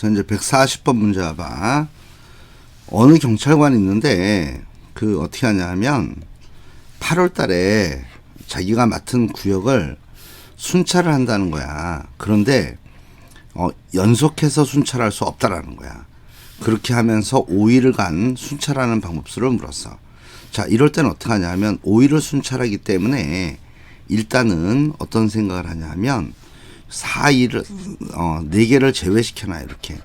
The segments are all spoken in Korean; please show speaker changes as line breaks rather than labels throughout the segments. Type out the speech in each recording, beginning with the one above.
자, 이제 140번 문제 봐봐. 어느 경찰관이 있는데, 어떻게 하냐 하면, 8월 달에 자기가 맡은 구역을 순찰을 한다는 거야. 그런데, 연속해서 순찰할 수 없다라는 거야. 그렇게 하면서 5일간 순찰하는 방법수를 물었어. 자, 이럴 때는 어떻게 하냐 하면, 5일을 순찰하기 때문에, 일단은 어떤 생각을 하냐 하면, 4일을, 4개를 제외시켜놔, 이렇게.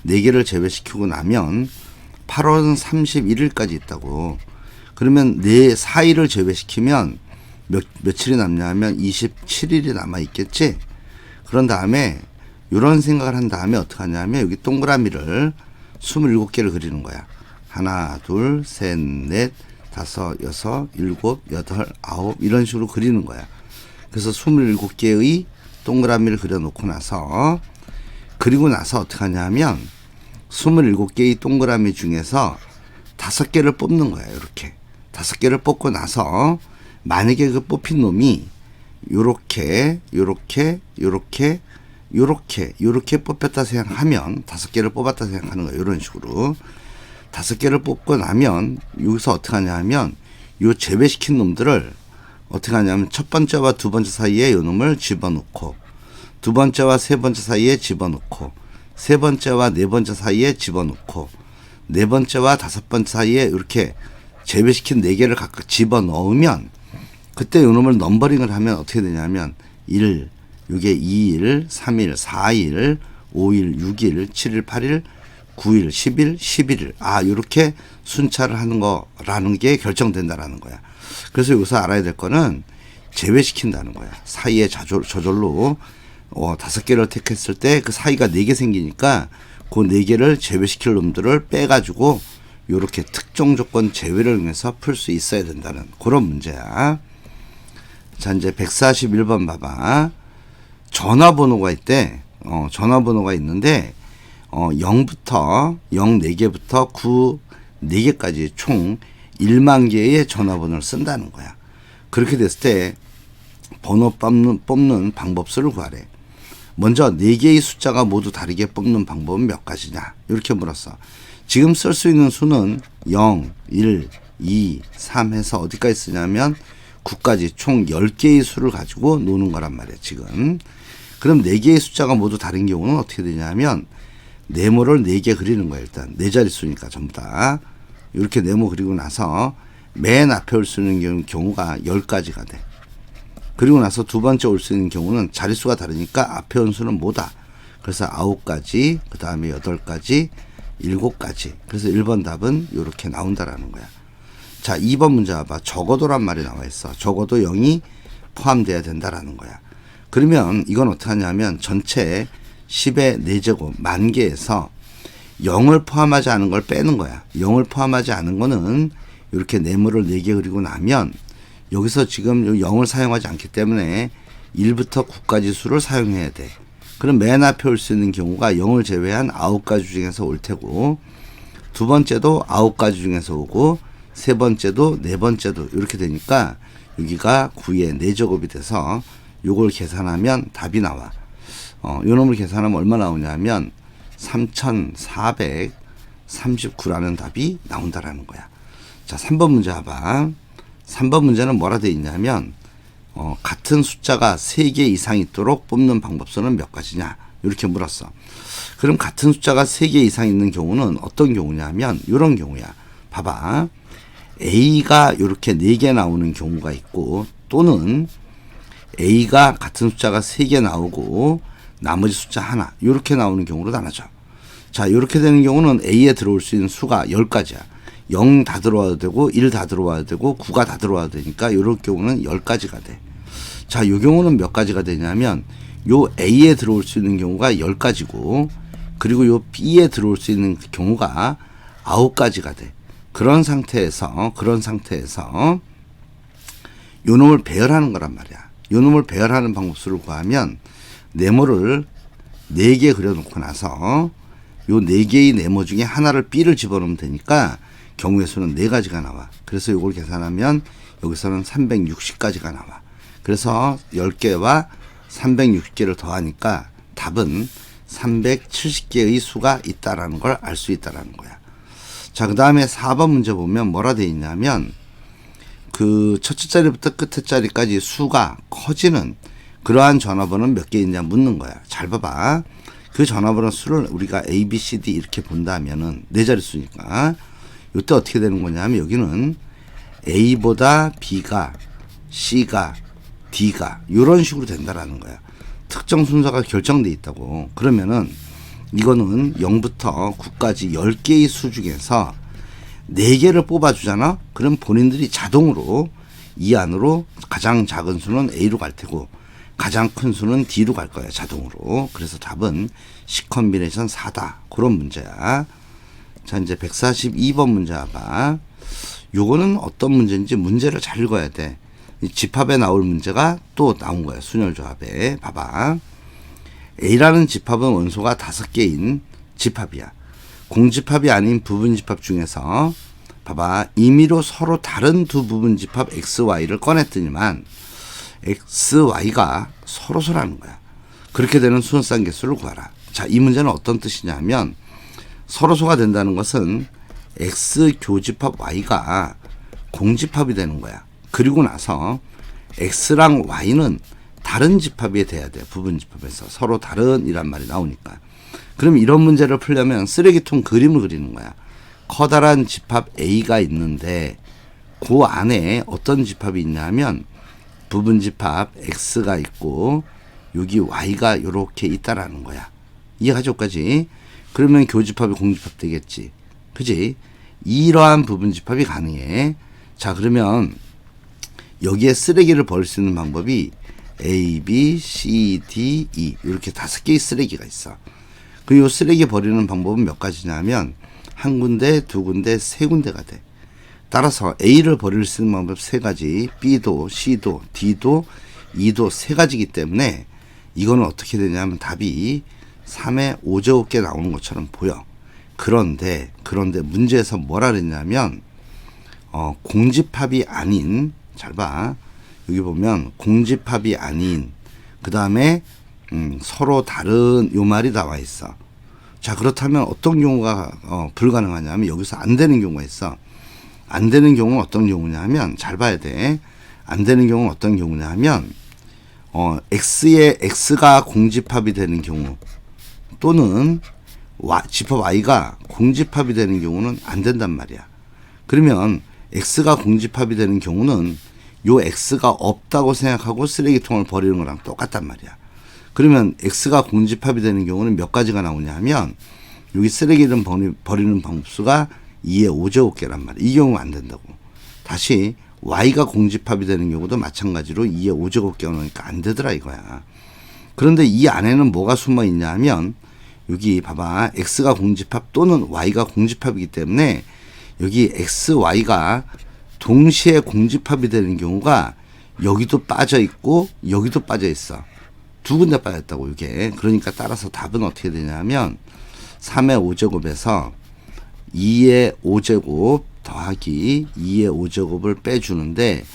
4개를 제외시키고 나면, 8월 31일까지 있다고. 그러면 4일을 제외시키면, 며칠이 남냐 하면 27일이 남아있겠지? 그런 다음에, 이런 생각을 한 다음에 어떻게 하냐면, 여기 동그라미를 27개를 그리는 거야. 하나, 둘, 셋, 넷, 다섯, 여섯, 일곱, 여덟, 아홉, 이런 식으로 그리는 거야. 그래서 27개의 동그라미를 그려놓고 나서, 그리고 나서 어떻게 하냐면, 27개의 동그라미 중에서 5개를 뽑는 거야, 이렇게. 5개를 뽑고 나서, 만약에 그 뽑힌 놈이, 요렇게 뽑혔다 생각하면, 5개를 뽑았다 생각하는 거야, 이런 식으로. 5개를 뽑고 나면, 여기서 어떻게 하냐면, 요 제외시킨 놈들을, 어떻게 하냐면 첫 번째와 두 번째 사이에 요 놈을 집어넣고, 두 번째와 세 번째 사이에 집어넣고, 세 번째와 네 번째 사이에 집어넣고, 네 번째와 다섯 번째 사이에 이렇게 제외시킨 4개를 각각 집어넣으면, 그때 요 놈을 넘버링을 하면 어떻게 되냐면 1, 요게 2일, 3일, 4일, 5일, 6일, 7일, 8일, 9일, 10일, 11일. 요렇게 순찰을 하는 거라는 게 결정된다라는 거야. 그래서 여기서 알아야 될 거는 제외시킨다는 거야. 사이에 저절로 5개를 택했을 때 그 사이가 4개 생기니까 그 4개를 제외시킬 놈들을 빼가지고 요렇게 특정 조건 제외를 통해서 풀 수 있어야 된다는 그런 문제야. 자, 이제 141번 봐봐. 전화번호가 있대. 전화번호가 있는데 0부터 4개부터 9, 4개까지 총 1만 개의 전화번호를 쓴다는 거야. 그렇게 됐을 때 번호 뽑는 방법수를 구하래. 먼저 4개의 숫자가 모두 다르게 뽑는 방법은 몇 가지냐? 이렇게 물었어. 지금 쓸 수 있는 수는 0, 1, 2, 3 해서 어디까지 쓰냐면 9까지 총 10개의 수를 가지고 노는 거란 말이야, 지금. 그럼 4개의 숫자가 모두 다른 경우는 어떻게 되냐면 네모를 4개 그리는 거야, 일단. 4자릿수니까 전부 다. 이렇게 네모 그리고 나서 맨 앞에 올 수 있는 경우가 10가지가 돼. 그리고 나서 두 번째 올 수 있는 경우는 자릿수가 다르니까 앞에 온 수는 뭐다. 그래서 9가지, 그 다음에 8가지, 7가지. 그래서 1번 답은 이렇게 나온다라는 거야. 자, 2번 문제 봐봐. 적어도란 말이 나와 있어. 적어도 0이 포함돼야 된다라는 거야. 그러면 이건 어떻게 하냐면 전체 10의 4제곱, 10,000개에서 0을 포함하지 않은 걸 빼는 거야. 0을 포함하지 않은 거는 이렇게 네모를 4개 그리고 나면 여기서 지금 0을 사용하지 않기 때문에 1부터 9까지 수를 사용해야 돼. 그럼 맨 앞에 올 수 있는 경우가 0을 제외한 9가지 중에서 올 테고, 두 번째도 9가지 중에서 오고, 세 번째도 네 번째도 이렇게 되니까 여기가 9의 4제곱이 돼서 요걸 계산하면 답이 나와. 요 놈을 계산하면 얼마 나오냐면 3,439라는 답이 나온다라는 거야. 자, 3번 문제 봐봐. 3번 문제는 뭐라 되어 있냐면 같은 숫자가 3개 이상 있도록 뽑는 방법수는 몇 가지냐 이렇게 물었어. 그럼 같은 숫자가 3개 이상 있는 경우는 어떤 경우냐면 이런 경우야. 봐봐. A가 이렇게 4개 나오는 경우가 있고, 또는 A가 같은 숫자가 3개 나오고 나머지 숫자 하나 이렇게 나오는 경우로 나눠져. 자, 이렇게 되는 경우는 A에 들어올 수 있는 수가 10가지야. 0 다 들어와도 되고 1 다 들어와도 되고 9가 다 들어와도 되니까 이럴 경우는 10가지가 돼. 자, 요 경우는 몇 가지가 되냐면 요 A에 들어올 수 있는 경우가 10가지고, 그리고 요 B에 들어올 수 있는 경우가 9가지가 돼. 그런 상태에서 요 놈을 배열하는 거란 말이야. 요 놈을 배열하는 방법수를 구하면 네모를 4개 그려놓고 나서 요 4개의 네모 중에 하나를 B를 집어넣으면 되니까 경우의 수는 4가지가 나와. 그래서 요걸 계산하면 여기서는 360가지가 나와. 그래서 10개와 360개를 더하니까 답은 370개의 수가 있다라는 걸 알 수 있다라는 거야. 자, 그 다음에 4번 문제 보면 뭐라 돼 있냐면 그 첫째 자리부터 끝째 자리까지 수가 커지는 그러한 전화번호는 몇 개 있냐 묻는 거야. 잘 봐봐. 그 전화번호 수를 우리가 A, B, C, D 이렇게 본다면은 네 자릿수니까 이때 어떻게 되는 거냐면 여기는 A보다 B가 C가 D가 이런 식으로 된다라는 거야. 특정 순서가 결정돼 있다고. 그러면은 이거는 0부터 9까지 10개의 수 중에서 4개를 뽑아주잖아. 그럼 본인들이 자동으로 이 안으로 가장 작은 수는 A로 갈 테고 가장 큰 수는 D로 갈 거야, 자동으로. 그래서 답은 C 컨비네이션 4다. 그런 문제야. 자, 이제 142번 문제 봐봐. 요거는 어떤 문제인지 문제를 잘 읽어야 돼. 집합에 나올 문제가 또 나온 거야, 순열조합에. 봐봐. A라는 집합은 원소가 5개인 집합이야. 공집합이 아닌 부분집합 중에서 봐봐. 임의로 서로 다른 두 부분집합 XY를 꺼냈더니만 XY가 서로서라는 거야. 그렇게 되는 수능상 개수를 구하라. 자, 이 문제는 어떤 뜻이냐면 서로소가 된다는 것은 X 교집합 Y가 공집합이 되는 거야. 그리고 나서 X랑 Y는 다른 집합이 돼야 돼. 부분집합에서 서로 다른 이란 말이 나오니까. 그럼 이런 문제를 풀려면 쓰레기통 그림을 그리는 거야. 커다란 집합 A가 있는데 그 안에 어떤 집합이 있냐면 부분집합 X가 있고 여기 Y가 이렇게 있다라는 거야. 이해가죠까지? 그러면 교집합이 공집합 되겠지. 그지? 이러한 부분집합이 가능해. 자, 그러면 여기에 쓰레기를 버릴 수 있는 방법이 A, B, C, D, E 이렇게 5개의 쓰레기가 있어. 그리고 이 쓰레기 버리는 방법은 몇 가지냐면 한 군데, 두 군데, 세 군데가 돼. 따라서 A를 버릴 수 있는 방법 3가지, B도, C도, D도, E도 3가지이기 때문에 이거는 어떻게 되냐면 답이 3의 5제곱개 나오는 것처럼 보여. 그런데 문제에서 뭐라 그랬냐면 공집합이 아닌, 잘 봐. 여기 보면 공집합이 아닌, 그 다음에 서로 다른 요 말이 나와 있어. 자, 그렇다면 어떤 경우가 불가능하냐면 여기서 안 되는 경우가 있어. 안 되는 경우는 어떤 경우냐면 잘 봐야 돼. 안 되는 경우는 어떤 경우냐면 X의 X가 공집합이 되는 경우 또는 집합 Y가 공집합이 되는 경우는 안 된단 말이야. 그러면 X가 공집합이 되는 경우는 요 X가 없다고 생각하고 쓰레기통을 버리는 거랑 똑같단 말이야. 그러면 X가 공집합이 되는 경우는 몇 가지가 나오냐 하면 여기 쓰레기를 버리는 방법수가 2의 5제곱개란 말이야. 이 경우 안 된다고. 다시 Y가 공집합이 되는 경우도 마찬가지로 2의 5제곱개가 나오니까 안 되더라 이거야. 그런데 이 안에는 뭐가 숨어 있냐 하면 여기 봐봐. X가 공집합 또는 Y가 공집합이기 때문에 여기 X, Y가 동시에 공집합이 되는 경우가 여기도 빠져 있고 여기도 빠져 있어. 두 군데 빠졌다고 이게. 그러니까 따라서 답은 어떻게 되냐면 3의 5제곱에서 2의 5제곱 더하기 2의 5제곱을 빼주는데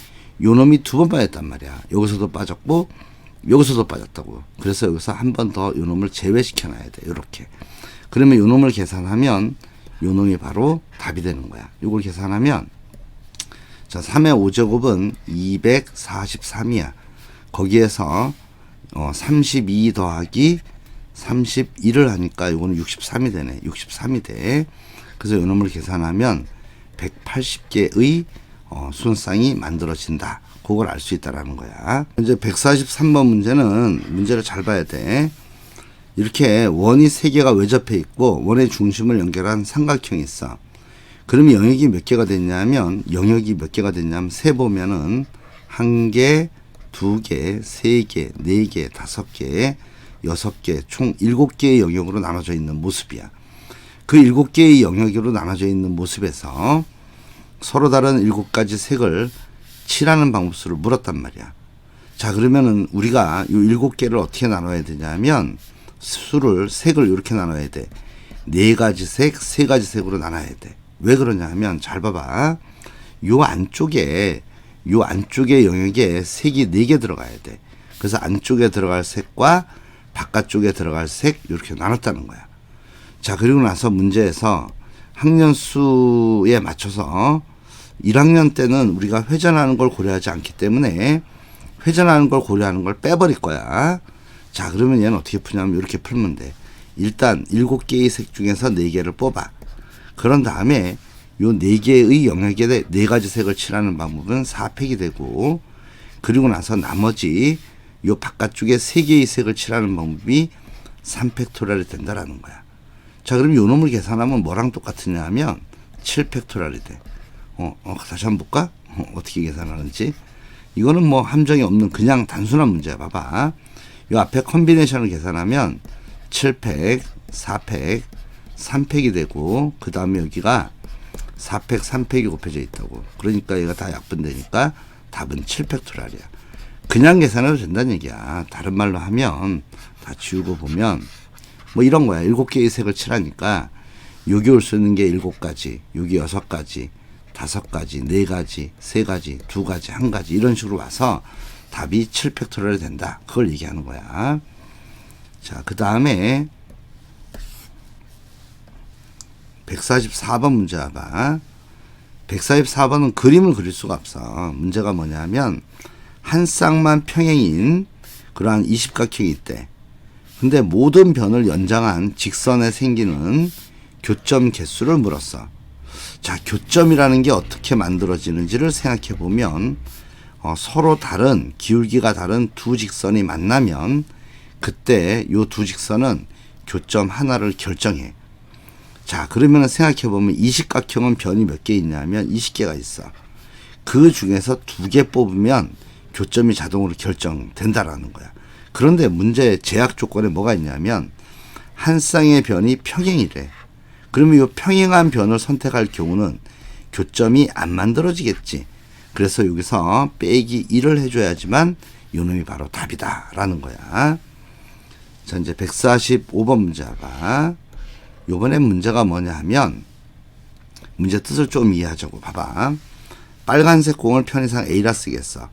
요 놈이 2번 빠졌단 말이야. 여기서도 빠졌고 여기서도 빠졌다고. 그래서 여기서 한 번 더 요 놈을 제외시켜 놔야 돼. 요렇게. 그러면 요 놈을 계산하면 요 놈이 바로 답이 되는 거야. 요걸 계산하면 자, 3의 5제곱은 243이야. 거기에서 32 더하기 31을 하니까 이거는 63이 되네. 63이 돼. 그래서 이놈을 계산하면 180개의 순쌍이 만들어진다. 그걸 알 수 있다라는 거야. 이제 143번 문제는 문제를 잘 봐야 돼. 이렇게 원이 3개가 외접해 있고 원의 중심을 연결한 삼각형이 있어. 그러면 영역이 몇 개가 됐냐면 세 보면은 1개, 2개, 3개, 4개, 5개, 6개, 총 7개의 영역으로 나눠져 있는 모습이야. 그 7개의 영역으로 나눠져 있는 모습에서 서로 다른 7가지 색을 칠하는 방법수를 물었단 말이야. 자, 그러면은 우리가 이 7개를 어떻게 나눠야 되냐면 색을 이렇게 나눠야 돼. 4가지 색, 3가지 색으로 나눠야 돼. 왜 그러냐 하면 잘 봐봐. 요 안쪽에 영역에 색이 4개 들어가야 돼. 그래서 안쪽에 들어갈 색과 바깥쪽에 들어갈 색 이렇게 나눴다는 거야. 자, 그리고 나서 문제에서 학년 수에 맞춰서 1학년 때는 우리가 회전하는 걸 고려하지 않기 때문에 회전하는 걸 고려하는 걸 빼버릴 거야. 자, 그러면 얘는 어떻게 푸냐면 이렇게 풀면 돼. 일단 7개의 색 중에서 4개를 뽑아. 그런 다음에 요 4개의 영역에 4가지 색을 칠하는 방법은 4팩이 되고, 그리고 나서 나머지 요 바깥쪽에 3개의 색을 칠하는 방법이 3팩토리얼이 된다라는 거야. 자, 그럼 요 놈을 계산하면 뭐랑 똑같으냐 하면 7팩토리얼이 돼. 다시 한번 볼까? 어떻게 계산하는지. 이거는 뭐 함정이 없는 그냥 단순한 문제야. 봐봐. 요 앞에 컨비네이션을 계산하면 7팩, 4팩, 3팩이 되고, 그 다음에 여기가 4팩, 3팩이 곱해져 있다고. 그러니까 얘가 다 약분되니까 답은 7팩토리얼이야. 그냥 계산해도 된다는 얘기야. 다른 말로 하면 다 지우고 보면 뭐 이런 거야. 7개의 색을 칠하니까 여기 올 수 있는 게 7가지, 여기 6가지, 5가지, 4가지, 3가지, 2가지, 1가지 이런 식으로 와서 답이 7팩토리얼이 된다. 그걸 얘기하는 거야. 자, 그 다음에 144번 문제 봐봐. 144번은 그림을 그릴 수가 없어. 문제가 뭐냐면 한 쌍만 평행인 그러한 20각형이 있대. 근데 모든 변을 연장한 직선에 생기는 교점 개수를 물었어. 자, 교점이라는 게 어떻게 만들어지는지를 생각해 보면 서로 다른 기울기가 다른 두 직선이 만나면 그때 요 두 직선은 교점 하나를 결정해. 자, 그러면 생각해 보면 이식각형은 변이 몇 개 있냐면 20개가 있어. 그 중에서 2개 뽑으면 교점이 자동으로 결정된다라는 거야. 그런데 문제 제약 조건에 뭐가 있냐면 한 쌍의 변이 평행이래. 그러면 이 평행한 변을 선택할 경우는 교점이 안 만들어지겠지. 그래서 여기서 빼기 1을 해줘야지만 이 놈이 바로 답이다 라는 거야. 자, 이제 145번 문제 봐. 요번에 문제가 뭐냐 하면 문제 뜻을 좀 이해하자고. 봐봐. 빨간색 공을 편의상 A라 쓰겠어.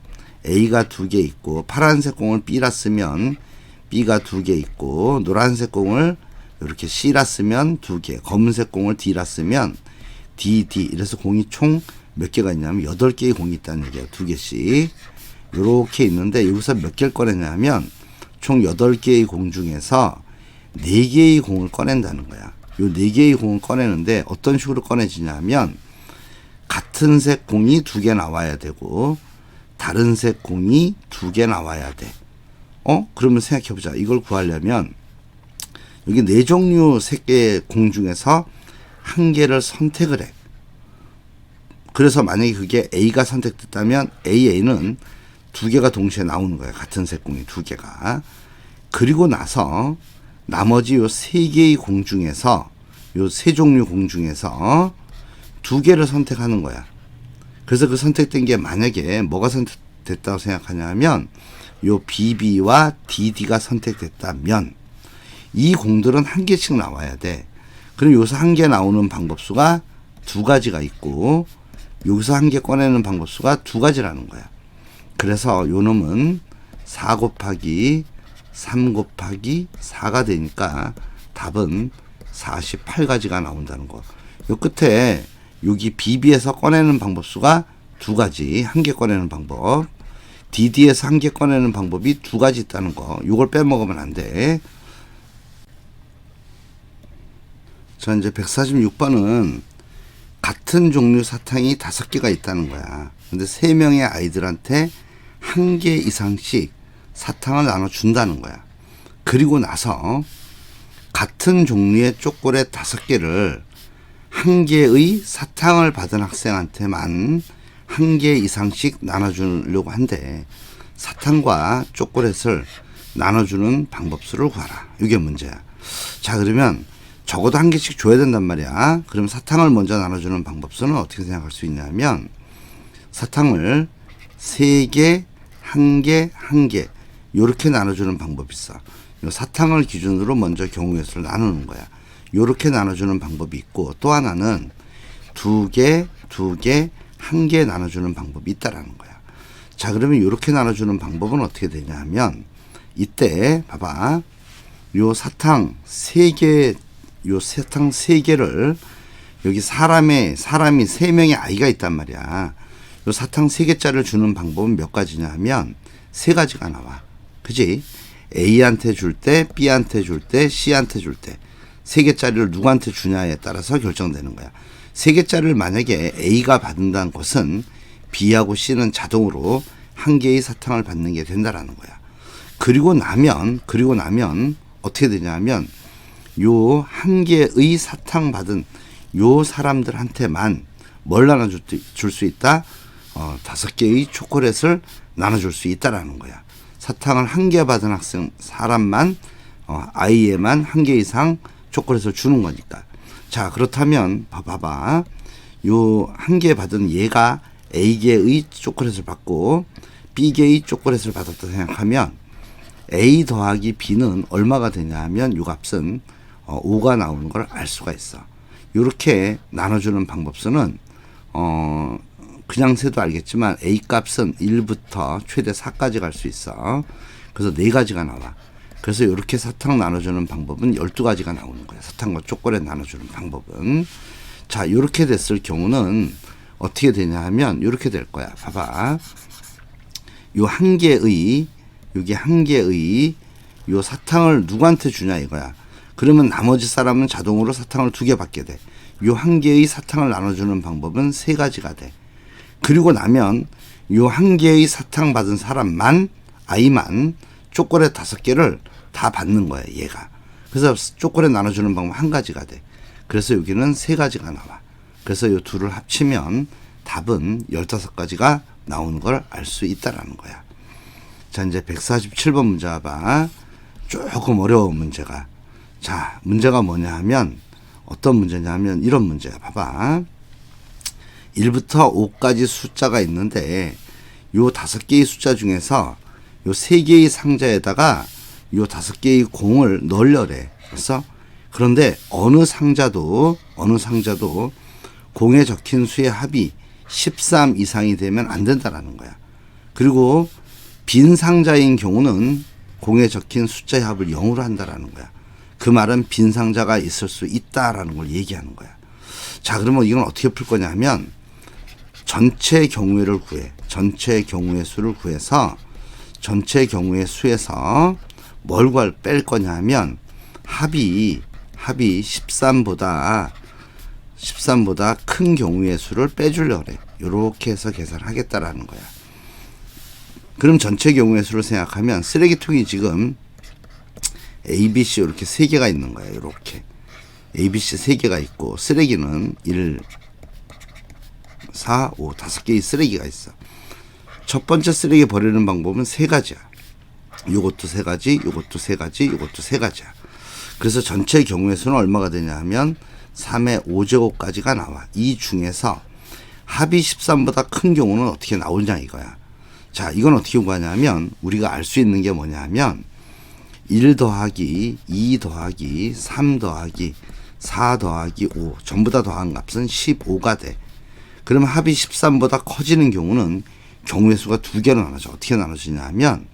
A가 2개 있고, 파란색 공을 B라 쓰면 B가 2개 있고, 노란색 공을 이렇게 C라 쓰면 2개, 검은색 공을 D라 쓰면 D 이래서 공이 총 몇 개가 있냐면 8개의 공이 있다는 얘기야. 2개씩 요렇게 있는데 여기서 몇 개를 꺼내냐면 총 8개의 공 중에서 4개의 공을 꺼낸다는 거야. 요 4개의 공을 꺼내는데 어떤 식으로 꺼내지냐면 같은 색 공이 2개 나와야 되고 다른 색 공이 2개 나와야 돼. 그러면 생각해보자. 이걸 구하려면 여기 4종류 3개의 공 중에서 1개를 선택을 해. 그래서 만약에 그게 A가 선택됐다면 AA는 2개가 동시에 나오는 거야. 같은 색 공이 2개가. 그리고 나서 나머지 요 3개의 공 중에서 요 3종류 공 중에서 2개를 선택하는 거야. 그래서 그 선택된 게 만약에 뭐가 선택됐다고 생각하냐면 요 BB와 DD가 선택됐다면 이 공들은 1개씩 나와야 돼. 그럼 여기서 1개 나오는 방법수가 2가지가 있고 여기서 1개 꺼내는 방법수가 2가지라는 거야. 그래서 요 놈은 4 곱하기 3 곱하기 4가 되니까 답은 48가지가 나온다는 거. 요 끝에 여기 BB에서 꺼내는 방법수가 2가지, 1개 꺼내는 방법. DD에서 1개 꺼내는 방법이 2가지 있다는 거. 요걸 빼먹으면 안 돼. 자, 이제 146번은 같은 종류 사탕이 5개가 있다는 거야. 근데 3명의 아이들한테 1개 이상씩 사탕을 나눠준다는 거야. 그리고 나서 같은 종류의 초콜릿 5개를 1개의 사탕을 받은 학생한테만 1개 이상씩 나눠주려고 한대. 사탕과 초콜릿을 나눠주는 방법수를 구하라. 이게 문제야. 자, 그러면 적어도 1개씩 줘야 된단 말이야. 그럼 사탕을 먼저 나눠주는 방법수는 어떻게 생각할 수 있냐면 사탕을 3개, 1개, 1개 요렇게 나눠주는 방법이 있어. 사탕을 기준으로 먼저 경우의 수를 나누는 거야. 요렇게 나눠주는 방법이 있고 또 하나는 2개, 2개, 1개 나눠주는 방법이 있다라는 거야. 자, 그러면 요렇게 나눠주는 방법은 어떻게 되냐 하면 이때 봐봐. 요 사탕 3개, 요 사탕 3개를 여기 사람이 3명의 아이가 있단 말이야. 요 사탕 3개짜리를 주는 방법은 몇 가지냐 하면 3가지가 나와. 그지? A한테 줄 때, B한테 줄 때, C한테 줄 때. 3개짜리를 누구한테 주냐에 따라서 결정되는 거야. 3개짜리를 만약에 A가 받는다는 것은 B하고 C는 자동으로 1개의 사탕을 받는 게 된다라는 거야. 그리고 나면 어떻게 되냐면 요 1개의 사탕 받은 요 사람들한테만 뭘 나눠줄 수 있다? 5개의 초콜릿을 나눠줄 수 있다라는 거야. 사탕을 1개 받은 사람만, 아이에만 1개 이상 초콜릿을 주는 거니까. 자, 그렇다면, 봐봐. 요 1개 받은 얘가 A개의 초콜릿을 받고, B개의 초콜릿을 받았다 생각하면, A 더하기 B는 얼마가 되냐 하면, 요 값은 5가 나오는 걸 알 수가 있어. 요렇게 나눠주는 방법서는, 그냥 세도 알겠지만 A 값은 1부터 최대 4까지 갈 수 있어. 그래서 4가지가 나와. 그래서 이렇게 사탕 나눠주는 방법은 12가지가 나오는 거야. 사탕과 초콜릿 나눠주는 방법은. 자, 이렇게 됐을 경우는 어떻게 되냐 하면 이렇게 될 거야. 봐봐. 요 1개의 여기 1개의 요 사탕을 누구한테 주냐 이거야. 그러면 나머지 사람은 자동으로 사탕을 2개 받게 돼. 요 1개의 사탕을 나눠주는 방법은 3가지가 돼. 그리고 나면 요 1개의 사탕 받은 사람만, 아이만 초콜릿 5개를 다 받는 거야, 얘가. 그래서 초콜릿 나눠주는 방법 1가지가 돼. 그래서 여기는 3가지가 나와. 그래서 요 둘을 합치면 답은 15가지가 나오는 걸 알 수 있다라는 거야. 자, 이제 147번 문제 봐. 조금 어려운 문제가. 자, 문제가 뭐냐 하면, 어떤 문제냐 하면 이런 문제야. 봐봐. 1부터 5까지 숫자가 있는데 요 5개의 숫자 중에서 요 3개의 상자에다가 요 5개의 공을 넣으려래. 그래서 그런데 어느 상자도 공에 적힌 수의 합이 13 이상이 되면 안 된다라는 거야. 그리고 빈 상자인 경우는 공에 적힌 숫자의 합을 0으로 한다라는 거야. 그 말은 빈 상자가 있을 수 있다라는 걸 얘기하는 거야. 자, 그러면 이건 어떻게 풀 거냐 하면 전체 경우의 구해. 전체 경우의 수를 구해서 전체 경우의 수에서 뭘 뺄 거냐 하면 합이 13보다 큰 경우의 수를 빼주려고 그래. 요렇게 해서 계산을 하겠다라는 거야. 그럼 전체 경우의 수를 생각하면 쓰레기통이 지금 A, B, C 이렇게 3개가 있는 거야. 요렇게. A, B, C 3개가 있고 쓰레기는 1, 4, 5, 5개의 쓰레기가 있어. 첫 번째 쓰레기 버리는 방법은 3가지야. 요것도 3가지, 요것도 3가지, 요것도 3가지야. 그래서 전체 경우의 수는 얼마가 되냐 하면 3의 5제곱까지가 나와. 이 중에서 합이 13보다 큰 경우는 어떻게 나오냐 이거야. 자, 이건 어떻게 구하냐면 우리가 알 수 있는 게 뭐냐 하면 1 더하기 2 더하기 3 더하기 4 더하기 5 전부 다 더한 값은 15가 돼. 그러면 합이 13보다 커지는 경우는 경우의 수가 2개로 나눠져. 어떻게 나눠지냐 하면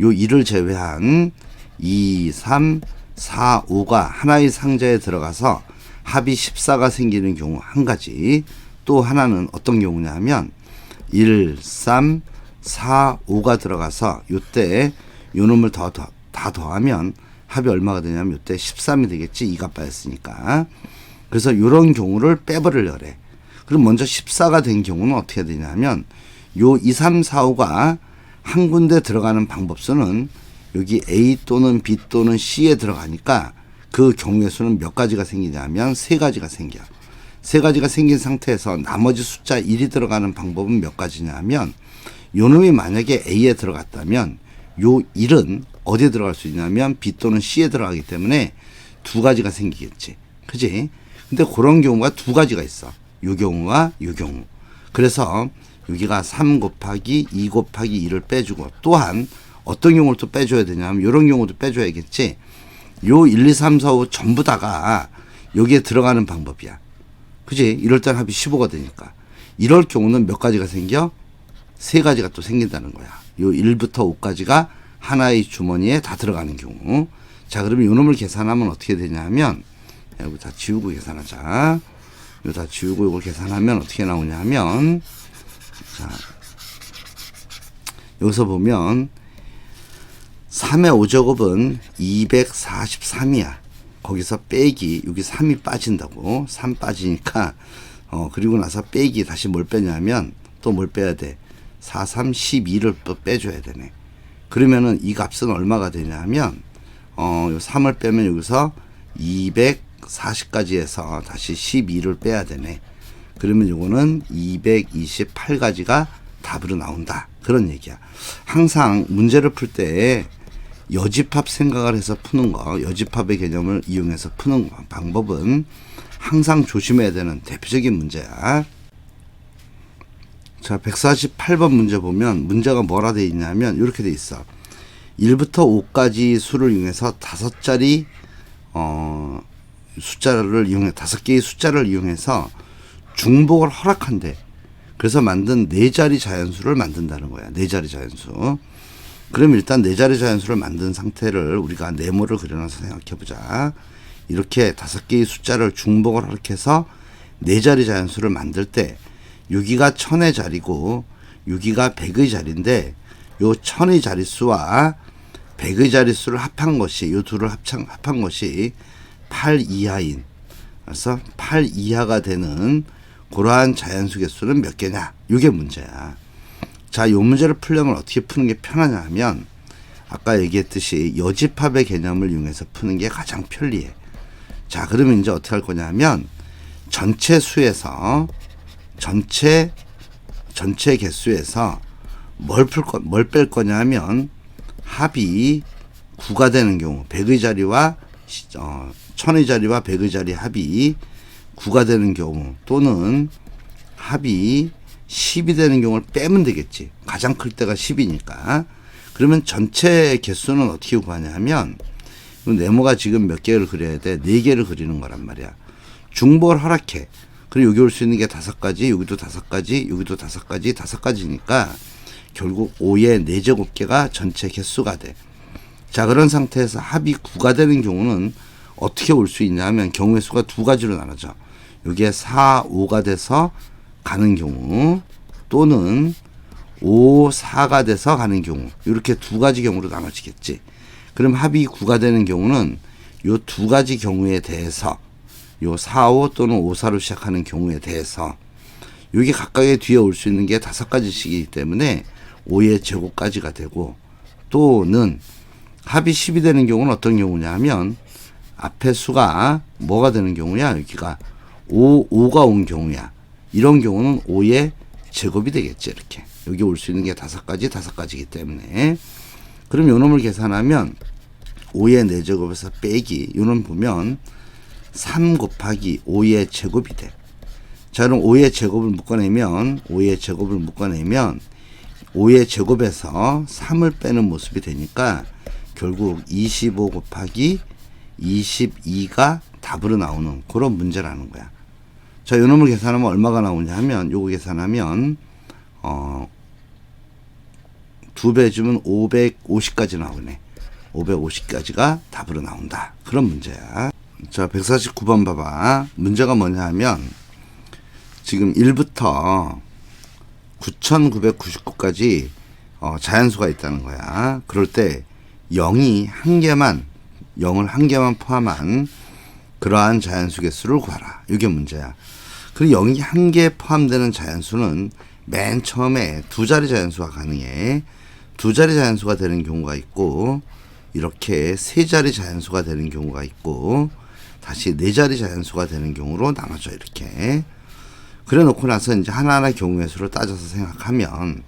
요 1을 제외한 2, 3, 4, 5가 하나의 상자에 들어가서 합이 14가 생기는 경우 한 가지. 또 하나는 어떤 경우냐 하면 1, 3, 4, 5가 들어가서 요때 요 놈을 다 더하면 합이 얼마가 되냐면 요때 13이 되겠지. 2가 빠졌으니까. 그래서 요런 경우를 빼버리려고 그래. 그럼 먼저 14가 된 경우는 어떻게 되냐면 요 2, 3, 4, 5가 한 군데 들어가는 방법수는 여기 A 또는 B 또는 C에 들어가니까 그 경우의 수는 몇 가지가 생기냐면 3가지가 생겨. 3가지가 생긴 상태에서 나머지 숫자 1이 들어가는 방법은 몇 가지냐면 요 놈이 만약에 A에 들어갔다면 요 1은 어디에 들어갈 수 있냐면 B 또는 C에 들어가기 때문에 2가지가 생기겠지. 그지? 근데 그런 경우가 2가지가 있어. 요 경우와 요 경우. 그래서 여기가 3 곱하기 2 곱하기 2를 빼주고 또한 어떤 경우를 또 빼줘야 되냐면 이런 경우도 빼줘야겠지. 요 1, 2, 3, 4, 5 전부 다가 여기에 들어가는 방법이야. 그지? 이럴 땐 합이 15가 되니까. 이럴 경우는 몇 가지가 생겨? 3가지가 또 생긴다는 거야. 요 1부터 5까지가 하나의 주머니에 다 들어가는 경우. 자, 그러면 요놈을 계산하면 어떻게 되냐면, 이거 다 지우고 계산하자. 이거 다 지우고 이걸 계산하면 어떻게 나오냐면, 자, 여기서 보면 3의 5제곱은 243이야. 거기서 빼기, 여기 3이 빠진다고. 3 빠지니까, 그리고 나서 빼기, 다시 뭘 빼냐면, 또 뭘 빼야 돼? 4, 3, 12를 또 빼줘야 되네. 그러면은 이 값은 얼마가 되냐면, 요 3을 빼면 여기서 240까지 해서 다시 12를 빼야 되네. 그러면 요거는 228가지가 답으로 나온다. 그런 얘기야. 항상 문제를 풀 때 여집합 생각을 해서 푸는 거, 여집합의 개념을 이용해서 푸는 방법은 항상 조심해야 되는 대표적인 문제야. 자, 148번 문제 보면 문제가 뭐라 돼 있냐면 이렇게 돼 있어. 1부터 5까지 수를 이용해서 5자리 숫자를 이용해 5개의 숫자를 이용해서 중복을 허락한대. 그래서 만든 4자리 자연수를 만든다는 거야. 4자리 자연수. 그럼 일단 4자리 자연수를 만든 상태를 우리가 네모를 그려놔서 생각해보자. 이렇게 5개의 숫자를 중복을 허락해서 4자리 자연수를 만들 때 여기가 1000의 자리고 여기가 100의 자리인데 요 1000의 자릿수와 100의 자릿수를 합한 것이 요 둘을 합한 것이 8 이하인, 그래서 8 이하가 되는 그러한 자연수 개수는 몇 개냐? 이게 문제야. 자, 요 문제를 풀려면 어떻게 푸는 게 편하냐 하면 아까 얘기했듯이 여집합의 개념을 이용해서 푸는 게 가장 편리해. 자, 그러면 이제 어떻게 할 거냐 하면 전체 수에서 전체 개수에서 뭘 뺄 거냐 하면 합이 9가 되는 경우 100의 자리와 1000의 자리와 100의 자리 합이 9가 되는 경우 또는 합이 10이 되는 경우를 빼면 되겠지. 가장 클 때가 10이니까. 그러면 전체 개수는 어떻게 구하냐 하면 네모가 지금 몇 개를 그려야 돼? 4개를 그리는 거란 말이야. 중복을 허락해. 그리고 여기 올 수 있는 게 5가지, 여기도 5가지, 여기도 5가지, 5가지니까 결국 5의 4제곱개가 전체 개수가 돼. 자, 그런 상태에서 합이 9가 되는 경우는 어떻게 올 수 있냐면 경우의 수가 2가지로 나눠져. 여기에 4, 5가 돼서 가는 경우 또는 5, 4가 돼서 가는 경우 이렇게 2가지 경우로 나눠지겠지. 그럼 합이 9가 되는 경우는 요 2가지 경우에 대해서 요 4, 5 또는 5, 4로 시작하는 경우에 대해서 여기 각각의 뒤에 올 수 있는 게 5가지씩이기 때문에 5의 제곱까지가 되고 또는 합이 10이 되는 경우는 어떤 경우냐 하면 앞에 수가 뭐가 되는 경우야? 여기가 5가 온 경우야. 이런 경우는 5의 제곱이 되겠지. 이렇게 여기 올 수 있는 게 5가지이기 때문에 그럼 요 놈을 계산하면 5의 4제곱에서 빼기 요놈 보면 3 곱하기 5의 제곱이 돼. 자, 그럼 5의 제곱을 묶어내면 5의 제곱에서 3을 빼는 모습이 되니까 결국 25 곱하기 22가 답으로 나오는 그런 문제라는 거야. 자, 요 놈을 계산하면 얼마가 나오냐 하면 요거 계산하면 2배 주면 550까지 나오네. 550까지가 답으로 나온다. 그런 문제야. 자, 149번 봐봐. 문제가 뭐냐 하면 지금 1부터 9999까지 자연수가 있다는 거야. 그럴 때 0을 한 개만 포함한 그러한 자연수 개수를 구하라. 이게 문제야. 그리고 0이 한 개 포함되는 자연수는 맨 처음에 2자리 자연수가 가능해. 2자리 자연수가 되는 경우가 있고 이렇게 3자리 자연수가 되는 경우가 있고 다시 4자리 자연수가 되는 경우로 나눠져. 이렇게 그래 놓고 나서 이제 하나하나 경우의 수를 따져서 생각하면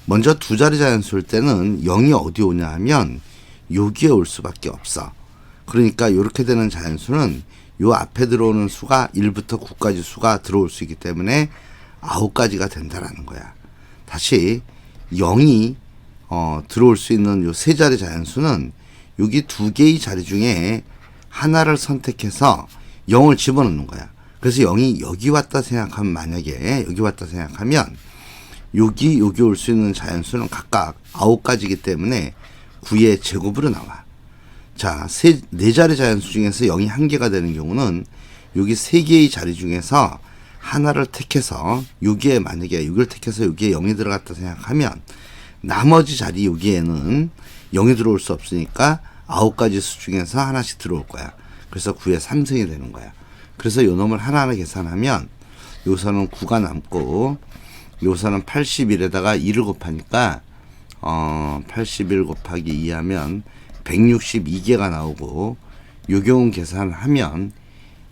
먼저 2자리 자연수일 때는 0이 어디 오냐 하면 여기에 올 수밖에 없어. 그러니까 이렇게 되는 자연수는 요 앞에 들어오는 수가 1부터 9까지 수가 들어올 수 있기 때문에 9가지가 된다라는 거야. 다시 0이 들어올 수 있는 요 3자리 자연수는 여기 2개의 자리 중에 하나를 선택해서 0을 집어넣는 거야. 그래서 0이 여기 왔다 생각하면 만약에 여기 왔다 생각하면 여기 올 수 있는 자연수는 각각 9가지이기 때문에 9의 제곱으로 나와. 자, 네 자리 자연수 중에서 0이 한 개가 되는 경우는 여기 세 개의 자리 중에서 하나를 택해서 여기에 만약에 6을 택해서 여기에 0이 들어갔다 생각하면 나머지 자리 여기에는 0이 들어올 수 없으니까 9가지 수 중에서 하나씩 들어올 거야. 그래서 9의 3승이 되는 거야. 그래서 요 놈을 하나하나 계산하면 요서는 9가 남고 요서는 81에다가 2를 곱하니까 81 곱하기 2 하면 162개가 나오고 요 경우 계산하면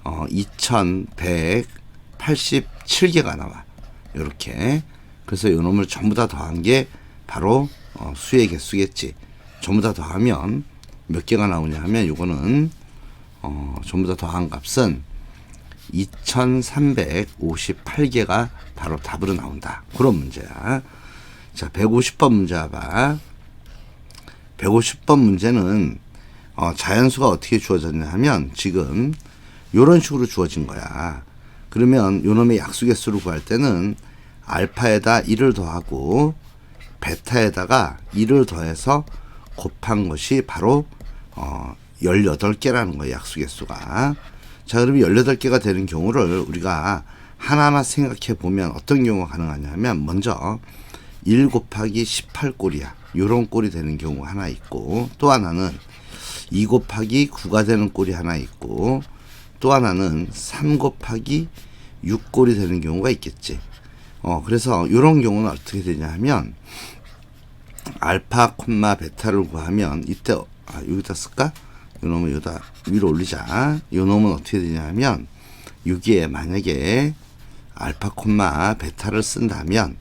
2187개가 나와. 요렇게. 그래서 요 놈을 전부 다 더한 게 바로 수의 개수겠지. 전부 다 더하면 몇 개가 나오냐 하면 요거는 전부 다 더한 값은 2358개가 바로 답으로 나온다. 그런 문제야. 자, 150번 문제 봐. 150번 문제는 자연수가 어떻게 주어졌냐 하면 지금 요런 식으로 주어진 거야. 그러면 요놈의 약수개수를 구할 때는 알파에다 1을 더하고 베타에다가 1을 더해서 곱한 것이 바로 18개라는 거예요. 약수개수가. 자, 그러면 18개가 되는 경우를 우리가 하나하나 생각해 보면 어떤 경우가 가능하냐 하면 먼저 1 곱하기 18꼴이야. 요런 꼴이 되는 경우가 하나 있고, 또 하나는 2 곱하기 9가 되는 꼴이 하나 있고, 또 하나는 3 곱하기 6꼴이 되는 경우가 있겠지. 그래서 요런 경우는 어떻게 되냐 하면 알파, 베타를 구하면 이때 여기다 쓸까? 요 놈은 여기다 위로 올리자. 요 놈은 어떻게 되냐 하면 여기에 만약에 알파, 베타를 쓴다면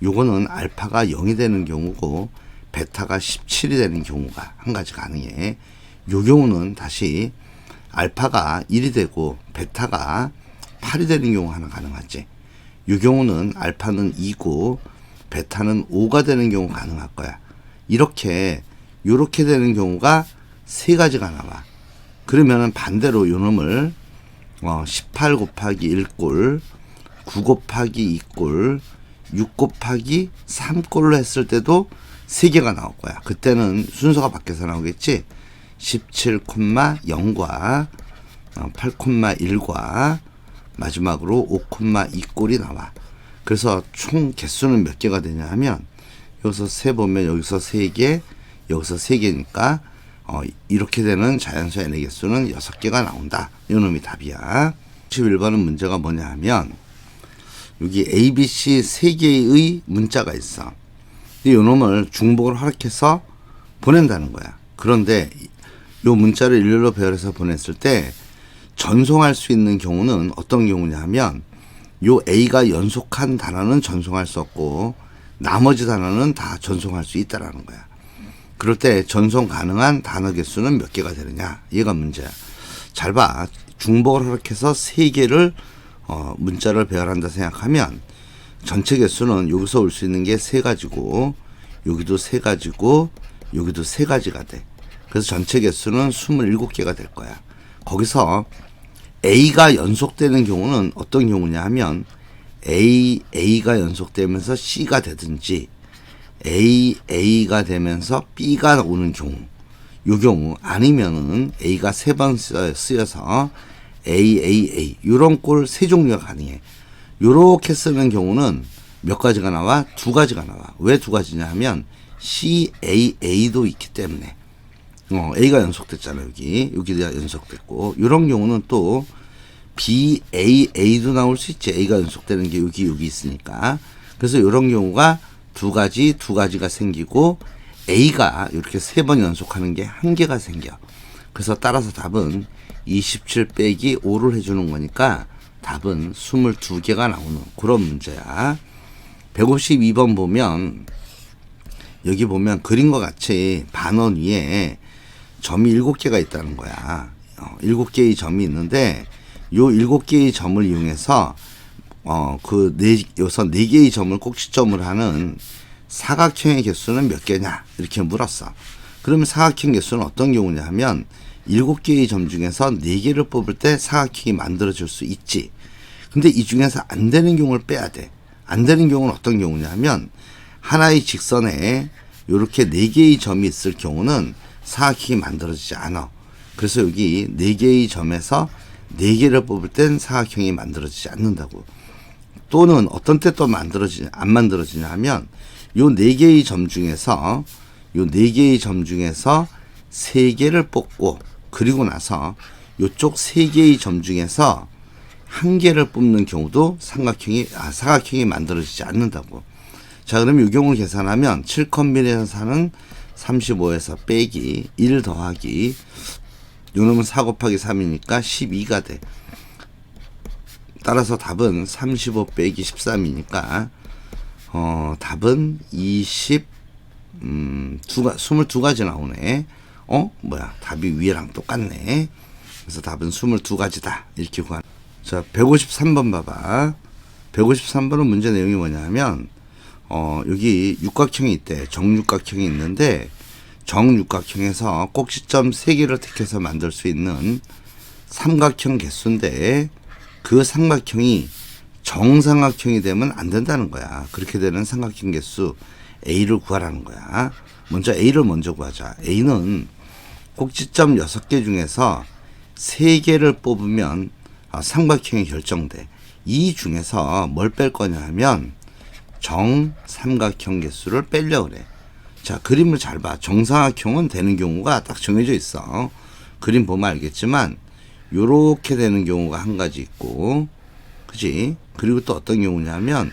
요거는 알파가 0이 되는 경우고 베타가 17이 되는 경우가 한 가지 가능해. 요 경우는 다시 알파가 1이 되고 베타가 8이 되는 경우 하나 가능하지. 요 경우는 알파는 2고 베타는 5가 되는 경우 가능할 거야. 요렇게 되는 경우가 세 가지가 나와. 그러면은 반대로 요 놈을 18 곱하기 1꼴, 9 곱하기 2꼴, 6 곱하기 3꼴로 했을 때도 3개가 나올 거야. 그때는 순서가 바뀌어서 나오겠지. 17,0과 8,1과 마지막으로 5,2꼴이 나와. 그래서 총 개수는 몇 개가 되냐 하면 여기서 세보면 여기서 3개, 여기서 3개니까 이렇게 되는 자연수 n의 개수는 6개가 나온다. 요 놈이 답이야. 11번은 문제가 뭐냐 하면 여기 A, B, C 3개의 문자가 있어. 요 놈을 중복을 허락해서 보낸다는 거야. 그런데 요 문자를 일렬로 배열해서 보냈을 때 전송할 수 있는 경우는 어떤 경우냐 하면 요 A가 연속한 단어는 전송할 수 없고 나머지 단어는 다 전송할 수 있다라는 거야. 그럴 때 전송 가능한 단어 개수는 몇 개가 되느냐? 얘가 문제야. 잘 봐. 중복을 허락해서 3개를 문자를 배열한다 생각하면 전체 개수는 여기서 올 수 있는 게 3가지고 여기도 3가지고 여기도 3가지가 돼. 그래서 전체 개수는 27개가 될 거야. 거기서 A가 연속되는 경우는 어떤 경우냐 하면 A가 연속되면서 C가 되든지 A가 되면서 B가 오는 경우, 요 경우 아니면은 A가 3번 쓰여서 A 요런 꼴 3종류가 가능해. 요렇게 쓰는 경우는 몇 가지가 나와? 2가지가 나와. 왜 2가지냐 하면 CAA도 있기 때문에. A가 연속됐잖아. 여기가 연속됐고, 요런 경우는 또 BAA도 나올 수 있지. A가 연속되는 게 여기 있으니까. 그래서 요런 경우가 2가지가 생기고 A가 이렇게 3번 연속하는 게 1개가 생겨. 그래서 따라서 답은 27 빼기 5를 해주는 거니까 답은 22개가 나오는 그런 문제야. 152번 보면 여기 보면 그림과 같이 반원 위에 점이 7개가 있다는 거야. 7개의 점이 있는데 요 7개의 점을 이용해서 여기서 4개의 점을 꼭지점을 하는 사각형의 개수는 몇 개냐 이렇게 물었어. 그러면 사각형 개수는 어떤 경우냐 하면 7개의 점 중에서 4개를 뽑을 때 사각형이 만들어질 수 있지. 근데 이 중에서 안 되는 경우를 빼야 돼. 안 되는 경우는 어떤 경우냐 하면 하나의 직선에 이렇게 4개의 점이 있을 경우는 사각형이 만들어지지 않아. 그래서 여기 4개의 점에서 4개를 뽑을 땐 사각형이 만들어지지 않는다고. 또는 어떤 때 또 안 만들어지냐 하면 요 4개의 점 중에서 3개를 뽑고 그리고 나서 요쪽 3개의 점 중에서 1개를 뽑는 경우도 사각형이 만들어지지 않는다고. 자, 그럼 이 경우를 계산하면 7컴비네이션 4는 35에서 빼기 1 더하기 요놈은 4 곱하기 3이니까 12가 돼. 따라서 답은 35 빼기 13이니까 답은 22가지 나오네. 답이 위에랑 똑같네. 그래서 답은 22가지다. 이렇게 구하는. 자, 153번 봐봐. 153번은 문제 내용이 뭐냐면 여기 육각형이 있대. 정육각형이 있는데 정육각형에서 꼭지점 3개를 택해서 만들 수 있는 삼각형 개수인데 그 삼각형이 정삼각형이 되면 안 된다는 거야. 그렇게 되는 삼각형 개수 A를 구하라는 거야. 먼저 A를 먼저 구하자. A는 꼭지점 6개 중에서 3개를 뽑으면 삼각형이 결정돼. 이 중에서 뭘 뺄 거냐 하면 정삼각형 개수를 빼려고 그래. 자, 그림을 잘 봐. 정삼각형은 되는 경우가 딱 정해져 있어. 그림 보면 알겠지만 요렇게 되는 경우가 한 가지 있고, 그지? 그리고 또 어떤 경우냐면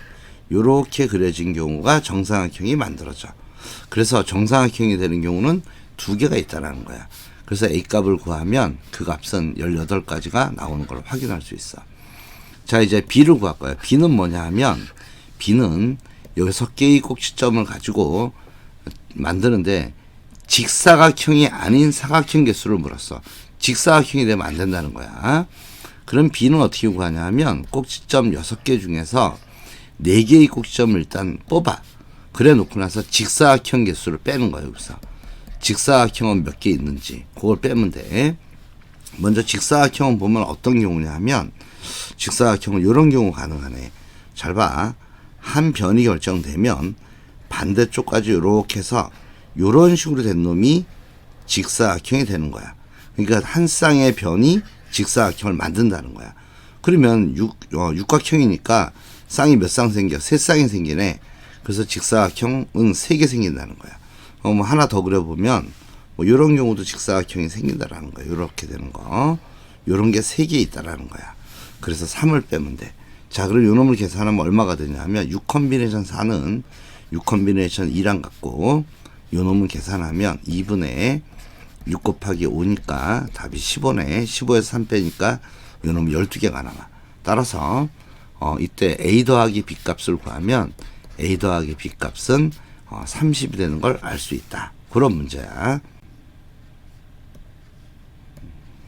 요렇게 그려진 경우가 정삼각형이 만들어져. 그래서 정삼각형이 되는 경우는 2개가 있다라는 거야. 그래서 A 값을 구하면 그 값은 18가지가 나오는 걸 확인할 수 있어. 자, 이제 B를 구할 거야. B는 뭐냐 하면 B는 6개의 꼭지점을 가지고 만드는데 직사각형이 아닌 사각형 개수를 물었어. 직사각형이 되면 안 된다는 거야. 그럼 B는 어떻게 구하냐 하면 꼭지점 6개 중에서 4개의 꼭지점을 일단 뽑아. 그래 놓고 나서 직사각형 개수를 빼는 거예요. 여기서 직사각형은 몇 개 있는지 그걸 빼면 돼. 먼저 직사각형은 보면 어떤 경우냐 하면 직사각형은 이런 경우 가능하네. 잘 봐. 한 변이 결정되면 반대쪽까지 이렇게 해서 이런 식으로 된 놈이 직사각형이 되는 거야. 그러니까 한 쌍의 변이 직사각형을 만든다는 거야. 그러면 육각형이니까 쌍이 몇 쌍 생겨? 3쌍이 생기네. 그래서 직사각형은 3개 생긴다는 거야. 뭐 하나 더 그려보면 뭐 이런 경우도 직사각형이 생긴다라는 거야. 이렇게 되는 거. 이런 게 3개 있다라는 거야. 그래서 3을 빼면 돼. 자, 그럼 요 놈을 계산하면 얼마가 되냐면 6컴비네이션 4는 6컴비네이션 2랑 같고 요 놈을 계산하면 2분의 6 곱하기 5니까 답이 15네. 15에서 3 빼니까 요 놈 12개가 나와. 따라서 이때 A 더하기 B 값을 구하면 A 더하기 B 값은 30이 되는 걸 알 수 있다. 그런 문제야.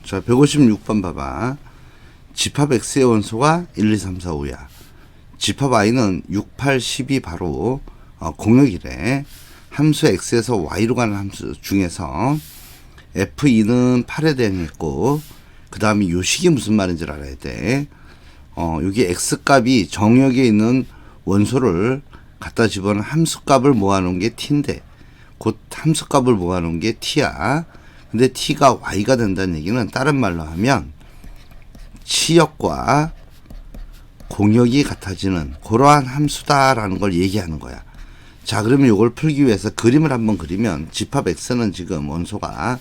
자, 156번 봐봐. 집합 X의 원소가 1, 2, 3, 4, 5야. 집합 Y는 6, 8, 10이 바로 공역이래. 함수 X에서 Y로 가는 함수 중에서 F2는 8에 대응했고, 그 다음에 요 식이 무슨 말인지 알아야 돼. 여기 X값이 정역에 있는 원소를 갖다 집어넣은 함수값을 모아놓은 게 T인데, 곧 함수값을 모아놓은 게 T야. 근데 T가 Y가 된다는 얘기는 다른 말로 하면 치역과 공역이 같아지는 그러한 함수다라는 걸 얘기하는 거야. 자, 그러면 이걸 풀기 위해서 그림을 한번 그리면 집합 X는 지금 원소가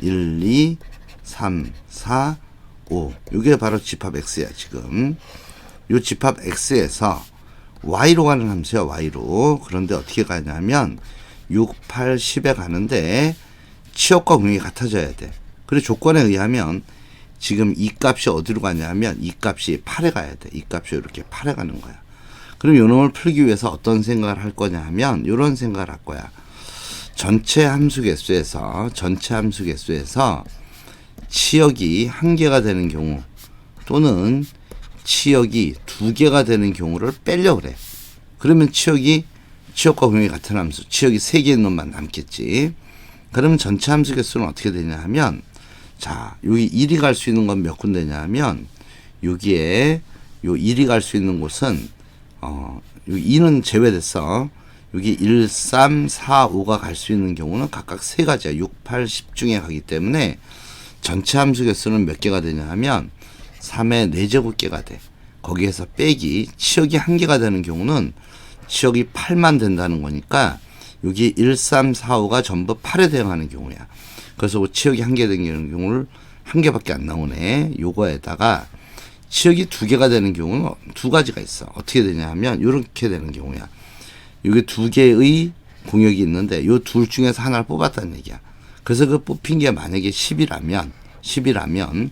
1, 2, 3, 4, 5. 이게 바로 집합 X야, 지금. 이 집합 X에서 Y로 가는 함수야, Y로. 그런데 어떻게 가냐면 6, 8, 10에 가는데 치역과 공역이 같아져야 돼. 그리고 조건에 의하면 지금 이 값이 어디로 가냐면 이 값이 8에 가야 돼. 이 값이 이렇게 8에 가는 거야. 그럼 요 놈을 풀기 위해서 어떤 생각을 할 거냐 하면 이런 생각을 할 거야. 전체 함수 개수에서 치역이 1개가 되는 경우 또는 치역이 2개가 되는 경우를 빼려고 그래. 그러면 치역과 공역이 같은 함수, 치역이 3개인 놈만 남겠지. 그러면 전체 함수 개수는 어떻게 되냐 하면, 자, 여기 1이 갈 수 있는 건 몇 군데냐 하면, 여기에 요 1이 갈 수 있는 곳은, 요 2는 제외됐어. 여기 1, 3, 4, 5가 갈 수 있는 경우는 각각 3가지야. 6, 8, 10 중에 가기 때문에 전체 함수 개수는 몇 개가 되냐 하면 3의 4제곱개가 돼. 거기에서 빼기 치역이 1개가 되는 경우는 치역이 8만 된다는 거니까 여기 1, 3, 4, 5가 전부 8에 대응하는 경우야. 그래서 치역이 1개 되는 경우를 1개밖에 안 나오네. 요거에다가 치역이 2개가 되는 경우는 2가지가 있어. 어떻게 되냐 하면 이렇게 되는 경우야. 여기 2개의 공역이 있는데 요 둘 중에서 하나를 뽑았다는 얘기야. 그래서 그 뽑힌 게 만약에 10이라면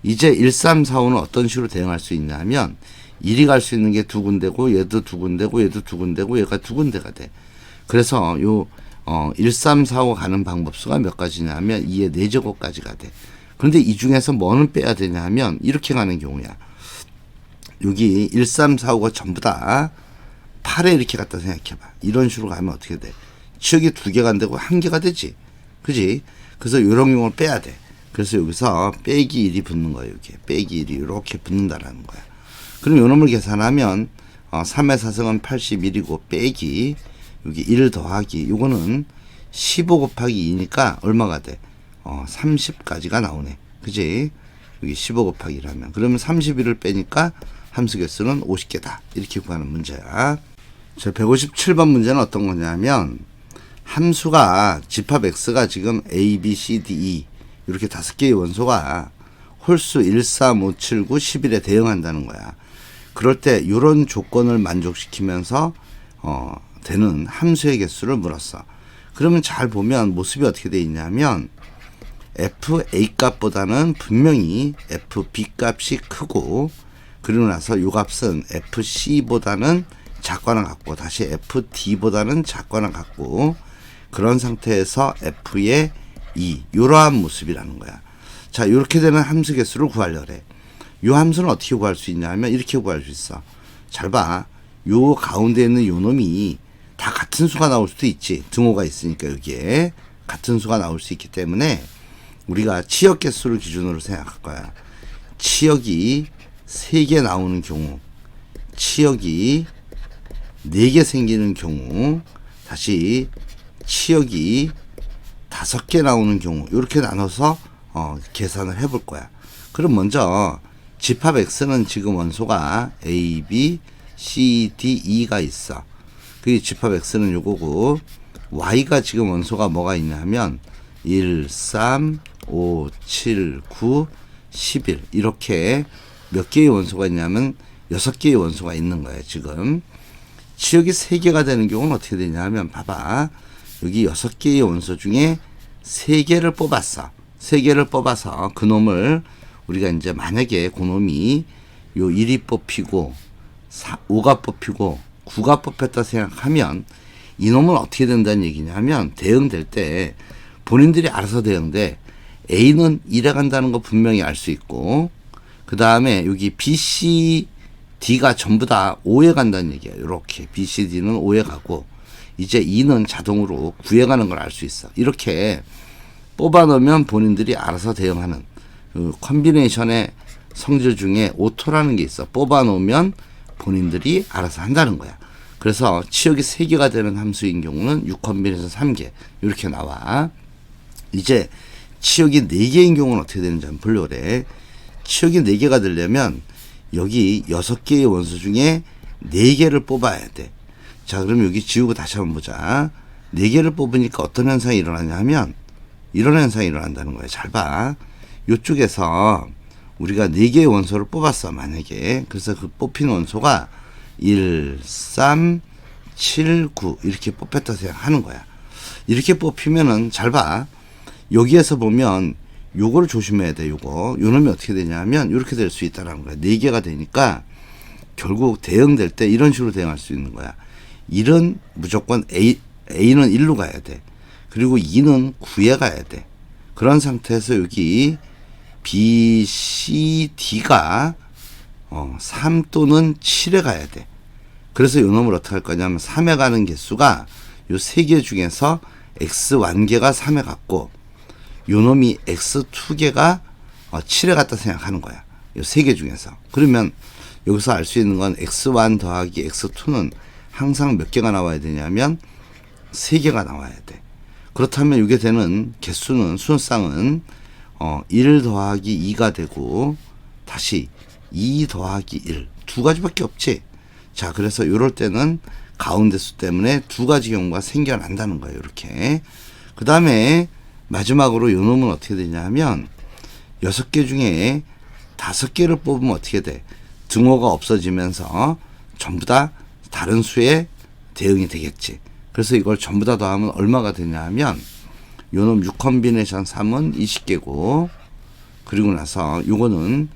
이제 1, 3, 4, 5는 어떤 식으로 대응할 수 있냐 하면 1이 갈 수 있는 게 2군데고 얘도 2군데고 얘도 2군데고 얘가 2군데가 돼. 그래서 요 1, 3, 4, 5 가는 방법수가 몇 가지냐 하면 2의 4제곱까지가 돼. 그런데 이 중에서 뭐는 빼야 되냐 하면 이렇게 가는 경우야. 여기 1, 3, 4, 5가 전부 다 8에 이렇게 갖다 생각해봐. 이런 식으로 가면 어떻게 돼? 치역이 2개가 안 되고 1개가 되지. 그지? 그래서 이런 경우를 빼야 돼. 그래서 여기서 빼기 1이 붙는 거예요. 이렇게 빼기 1이 이렇게 붙는다라는 거야. 그럼 요 놈을 계산하면 3의 4승은 81이고 빼기 여기 1 더하기 요거는 15 곱하기 2니까 얼마가 돼? 30까지가 나오네. 그지? 여기 15 곱하기 1하면 그러면 31을 빼니까 함수 개수는 50개다. 이렇게 구하는 문제야. 자, 157번 문제는 어떤 거냐면 함수가 집합 x가 지금 a, b, c, d, e 이렇게 5개의 원소가 홀수 1, 3, 5, 7, 9, 11에 대응한다는 거야. 그럴 때 이런 조건을 만족시키면서 되는 함수의 개수를 물었어. 그러면 잘 보면 모습이 어떻게 돼 있냐면 fa 값보다는 분명히 fb 값이 크고 그리고 나서 이 값은 fc보다는 작거나 같고 다시 fd보다는 작거나 같고 그런 상태에서 f의 2 이러한 모습이라는 거야. 자, 이렇게 되는 함수 개수를 구하려고 해. 이 함수는 어떻게 구할 수 있냐 하면 이렇게 구할 수 있어. 잘 봐. 요 가운데 있는 요 놈이 다 같은 수가 나올 수도 있지. 등호가 있으니까 여기에 같은 수가 나올 수 있기 때문에 우리가 치역 개수를 기준으로 생각할 거야. 치역이 3개 나오는 경우, 치역이 4개 생기는 경우, 다시 치역이 5개 나오는 경우 이렇게 나눠서 계산을 해볼 거야. 그럼 먼저 집합 X는 지금 원소가 A, B, C, D, E가 있어. 그 집합 X는 요거고 Y가 지금 원소가 뭐가 있냐 하면 1, 3, 5, 7, 9, 11 이렇게 몇 개의 원소가 있냐면 6개의 원소가 있는 거예요. 지금 치역이 3개가 되는 경우는 어떻게 되냐 하면 봐봐. 여기 6개의 원소 중에 3개를 뽑았어. 3개를 뽑아서 그 놈을 우리가 이제 만약에 그 놈이 요 1이 뽑히고 5가 뽑히고 9가 뽑혔다 생각하면 이 놈은 어떻게 된다는 얘기냐 하면 대응될 때 본인들이 알아서 대응돼. A는 1에 간다는 거 분명히 알 수 있고 그 다음에 여기 B, C, D가 전부 다 5에 간다는 얘기야. 이렇게 B, C, D는 5에 가고 이제 E는 자동으로 9에 가는 걸 알 수 있어. 이렇게 뽑아 놓으면 본인들이 알아서 대응하는 그 컨비네이션의 성질 중에 오토라는 게 있어. 뽑아 놓으면 본인들이 알아서 한다는 거야. 그래서 치역이 3개가 되는 함수인 경우는 6컨비네이션 3개 이렇게 나와. 이제 치역이 4개인 경우는 어떻게 되는지 한번 보려고 그래. 치역이 4개가 되려면 여기 6개의 원소 중에 4개를 뽑아야 돼. 자, 그럼 여기 지우고 다시 한번 보자. 4개를 뽑으니까 어떤 현상이 일어나냐 하면 이런 현상이 일어난다는 거예요. 잘 봐. 이쪽에서 우리가 4개의 원소를 뽑았어. 만약에. 그래서 그 뽑힌 원소가 1, 3, 7, 9 이렇게 뽑혔다 생각하는 거야. 이렇게 뽑히면은 잘 봐. 여기에서 보면 요거를 조심해야 돼. 요거. 요 놈이 어떻게 되냐면 이렇게 될 수 있다라는 거야. 4개가 되니까 결국 대응될 때 이런 식으로 대응할 수 있는 거야. 1은 무조건 A는 1로 가야 돼. 그리고 2는 9에 가야 돼. 그런 상태에서 여기 B, C, D가 3 또는 7에 가야 돼. 그래서 요 놈을 어떻게 할 거냐면 3에 가는 개수가 요 3개 중에서 X1개가 3에 갔고 요 놈이 X2개가 7에 갔다 생각하는 거야. 요 3개 중에서. 그러면 여기서 알 수 있는 건 X1 더하기 X2는 항상 몇 개가 나와야 되냐면 3개가 나와야 돼. 그렇다면 이게 되는 개수는 순수쌍은 1 더하기 2가 되고 다시 2 더하기 1 두 가지밖에 없지. 자, 그래서 이럴 때는 가운데 수 때문에 두 가지 경우가 생겨난다는 거예요. 이렇게. 그 다음에 마지막으로 요 놈은 어떻게 되냐면 6개 중에 5개를 뽑으면 어떻게 돼? 등호가 없어지면서 전부 다 다른 수에 대응이 되겠지. 그래서 이걸 전부 다 더하면 얼마가 되냐 하면 요놈 6컨비네이션 3은 20개고 그리고 나서 요거는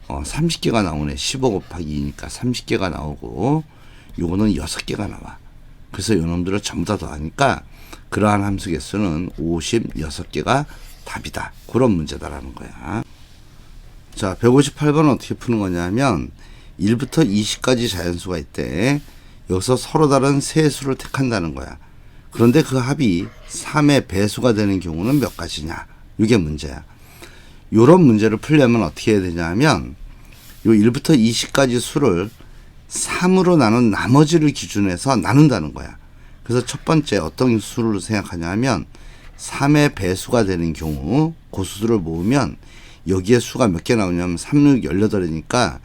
30개가 나오네. 15 곱하기 2니까 30개가 나오고 요거는 6개가 나와. 그래서 요놈들을 전부 다 더하니까 그러한 함수 개수는 56개가 답이다. 그런 문제다라는 거야. 자, 158번은 어떻게 푸는 거냐면 1부터 20까지 자연수가 있대. 여기서 서로 다른 세 수를 택한다는 거야. 그런데 그 합이 3의 배수가 되는 경우는 몇 가지냐? 이게 문제야. 요런 문제를 풀려면 어떻게 해야 되냐면 요 1부터 20까지 수를 3으로 나눈 나머지를 기준해서 나눈다는 거야. 그래서 첫 번째 어떤 수를 생각하냐면 3의 배수가 되는 경우 그 수를 모으면 여기에 수가 몇 개 나오냐면 3, 6, 18이니까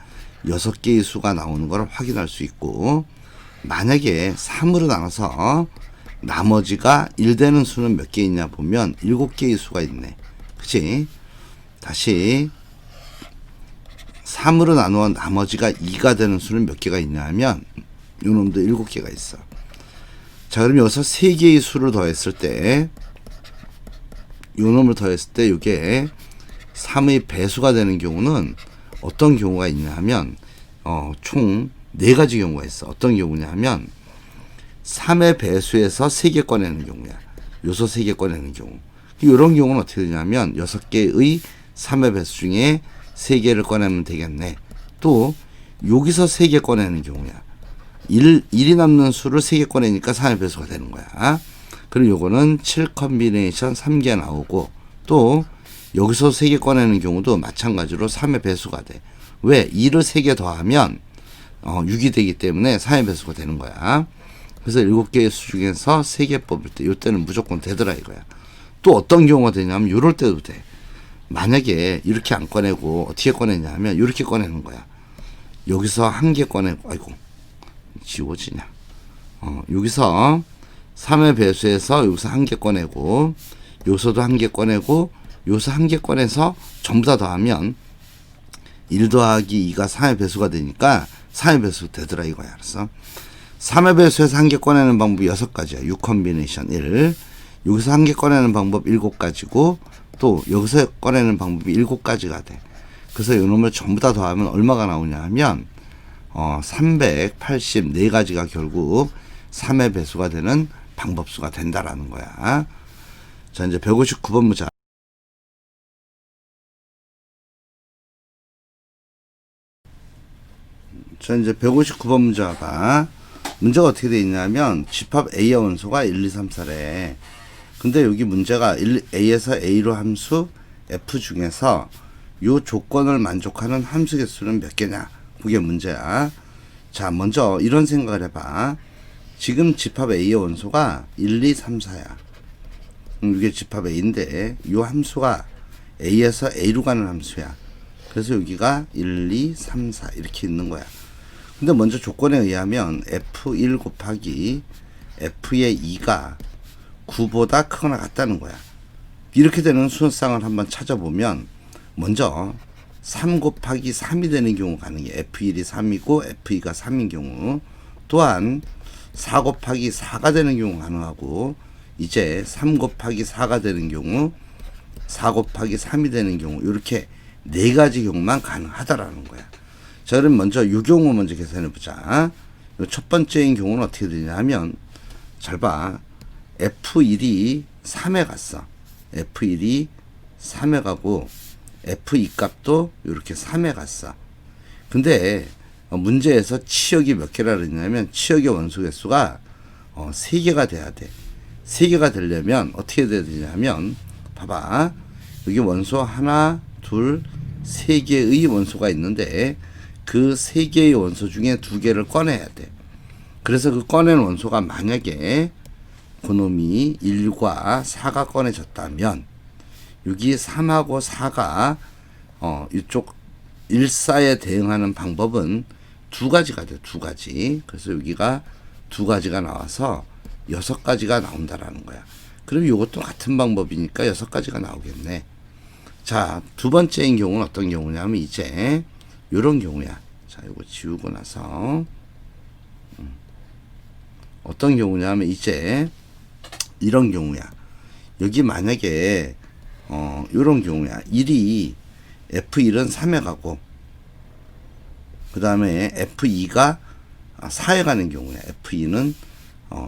6개의 수가 나오는 걸 확인할 수 있고, 만약에 3으로 나눠서 나머지가 1 되는 수는 몇 개 있냐 보면 7개의 수가 있네. 그치? 다시 3으로 나누어 나머지가 2가 되는 수는 몇 개가 있냐 하면 요놈도 7개가 있어. 자, 그럼 여기서 3개의 수를 더했을 때 요놈을 더했을 때 이게 3의 배수가 되는 경우는 어떤 경우가 있냐 하면 총 4가지 경우가 있어. 어떤 경우냐 하면 3의 배수에서 3개 꺼내는 경우야. 요소 3개 꺼내는 경우. 이런 경우는 어떻게 되냐면 6개의 3의 배수 중에 3개를 꺼내면 되겠네. 또 여기서 3개 꺼내는 경우야. 1이 남는 수를 3개 꺼내니까 3의 배수가 되는 거야. 그리고 요거는 7 컨비네이션 3개 나오고, 또 여기서 3개 꺼내는 경우도 마찬가지로 3의 배수가 돼. 왜? 2를 3개 더하면 6이 되기 때문에 3의 배수가 되는 거야. 그래서 7개의 수 중에서 3개 뽑을 때 이때는 무조건 되더라 이거야. 또 어떤 경우가 되냐면 요럴 때도 돼. 만약에 이렇게 안 꺼내고 어떻게 꺼내냐 하면 이렇게 꺼내는 거야. 여기서 1개 꺼내고, 아이고 지워지냐. 여기서 3의 배수에서 여기서 1개 꺼내고, 여기서도 1개 꺼내고, 여기서 1개 꺼내서 전부 다 더하면 1 더하기 2가 3의 배수가 되니까 3의 배수 되더라 이거야. 알았어? 3의 배수에서 1개 꺼내는 방법이 6가지야. 6 컨비네이션 1. 여기서 1개 꺼내는 방법 7가지고, 또 여기서 꺼내는 방법이 7가지가 돼. 그래서 이놈을 전부 다 더하면 얼마가 나오냐 하면 384가지가 결국 3의 배수가 되는 방법수가 된다라는 거야. 자, 이제 159번 문제. 자, 이제 159번 문제가 어떻게 되어 있냐면 집합 A의 원소가 1, 2, 3, 4래. 근데 여기 문제가 A에서 A로 함수 F 중에서 요 조건을 만족하는 함수 개수는 몇 개냐? 그게 문제야. 자, 먼저 이런 생각을 해봐. 지금 집합 A의 원소가 1, 2, 3, 4야. 이게 집합 A인데 요 함수가 A에서 A로 가는 함수야. 그래서 여기가 1, 2, 3, 4 이렇게 있는 거야. 근데 먼저 조건에 의하면 F1 곱하기 F의 2가 9보다 크거나 같다는 거야. 이렇게 되는 순서상을 한번 찾아보면 먼저 3 곱하기 3이 되는 경우 가능해. F1이 3이고 F2가 3인 경우, 또한 4 곱하기 4가 되는 경우 가능하고, 이제 3 곱하기 4가 되는 경우, 4 곱하기 3이 되는 경우, 이렇게 4가지 경우만 가능하다라는 거야. 자, 그럼 먼저 이 경우 먼저 계산해 보자. 첫 번째인 경우는 어떻게 되냐 하면, 잘 봐. F1이 3에 갔어. F1이 3에 가고, F2 값도 이렇게 3에 갔어. 근데 문제에서 치역이 몇 개라 그랬냐면 치역의 원소 개수가 3개가 돼야 돼. 3개가 되려면 어떻게 돼야 되냐면, 봐봐. 여기 원소 하나, 둘, 3개의 원소가 있는데 그 3개의 원소 중에 2개를 꺼내야 돼. 그래서 그 꺼낸 원소가 만약에 그놈이 1과 4가 꺼내졌다면 여기 3하고 4가 이쪽 1사에 대응하는 방법은 두 가지가 돼. 두 가지. 그래서 여기가 두 가지가 나와서 6가지가 나온다라는 거야. 그럼 이것도 같은 방법이니까 6가지가 나오겠네. 자, 두 번째인 경우는 어떤 경우냐면 이제 요런 경우야. 자, 요거 지우고 나서 어떤 경우냐면 이제 이런 경우야. 여기 만약에 요런 경우야. 1이 F1은 3에 가고 그 다음에 F2가 4에 가는 경우야. F2는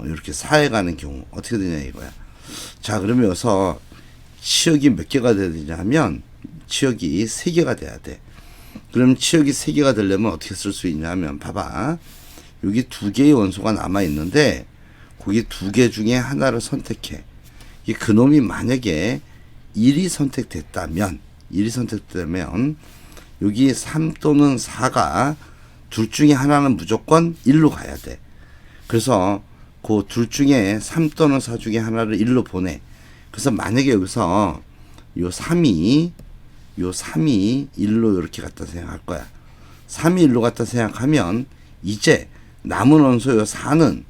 이렇게 4에 가는 경우 어떻게 되냐 이거야. 자, 그러면 여기서 치역이 몇 개가 돼야 되냐면 치역이 3개가 돼야 돼. 그럼 치역이 3개가 되려면 어떻게 쓸 수 있냐면 봐봐. 여기 2개의 원소가 남아 있는데 거기 2개 중에 하나를 선택해. 이 그놈이 만약에 1이 선택됐다면 여기 3 또는 4가 둘 중에 하나는 무조건 1로 가야 돼. 그래서 그 둘 중에 3 또는 4 중에 하나를 1로 보내. 그래서 만약에 여기서 요 3이 1로 이렇게 갖다 생각할 거야. 3이 1로 갖다 생각하면 이제 남은 원소 요 4는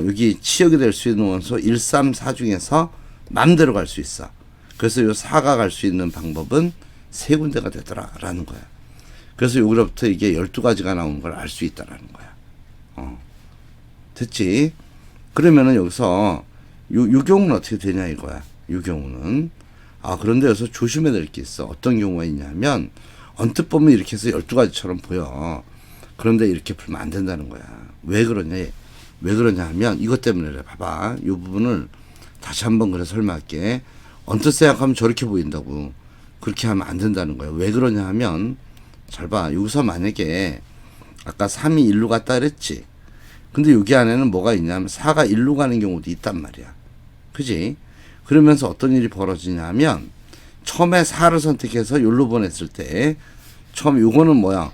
여기 치역이 될 수 있는 원소 1, 3, 4 중에서 맘대로 갈 수 있어. 그래서 요 4가 갈 수 있는 방법은 3군데가 되더라라는 거야. 그래서 여기로부터 이게 12가지가 나오는 걸 알 수 있다라는 거야. 됐지? 그러면은 여기서 요 경우는 어떻게 되냐 이거야. 요 경우는 그런데 여기서 조심해야 될 게 있어. 어떤 경우가 있냐면 언뜻 보면 이렇게 해서 12가지처럼 보여. 그런데 이렇게 풀면 안 된다는 거야. 왜 그러냐 하면 이것 때문에 그래. 봐봐. 이 부분을 다시 한번 그래 설명할게. 언뜻 생각하면 저렇게 보인다고. 그렇게 하면 안 된다는 거야. 왜 그러냐 하면 잘 봐. 여기서 만약에 아까 3이 1로 갔다 그랬지. 근데 여기 안에는 뭐가 있냐면 4가 1로 가는 경우도 있단 말이야. 그지? 그러면서 어떤 일이 벌어지냐면 처음에 4를 선택해서 여기로 보냈을 때 처음 요거는 뭐야?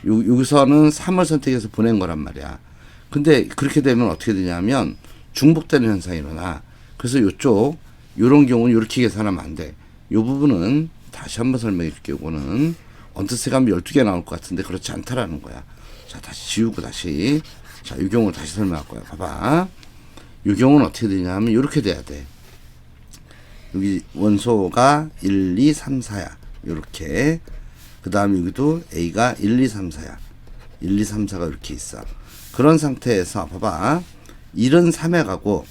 여기서는 3을 선택해서 보낸 거란 말이야. 근데 그렇게 되면 어떻게 되냐면 중복되는 현상이 일어나. 그래서 요쪽 요런 경우는 이렇게 계산하면 안 돼. 요 부분은 다시 한번 설명해 줄게. 요거는 언뜻 생각하면 12개 나올 것 같은데 그렇지 않다라는 거야. 자, 다시 지우고 다시. 자, 이 경우를 다시 설명할 거야. 봐봐. 이 경우는 어떻게 되냐면 이렇게 돼야 돼. 여기 원소가 1, 2, 3, 4야. 요렇게. 그 다음에 여기도 A가 1, 2, 3, 4야. 1, 2, 3, 4가 이렇게 있어. 그런 상태에서 봐봐. 1은 3에 가고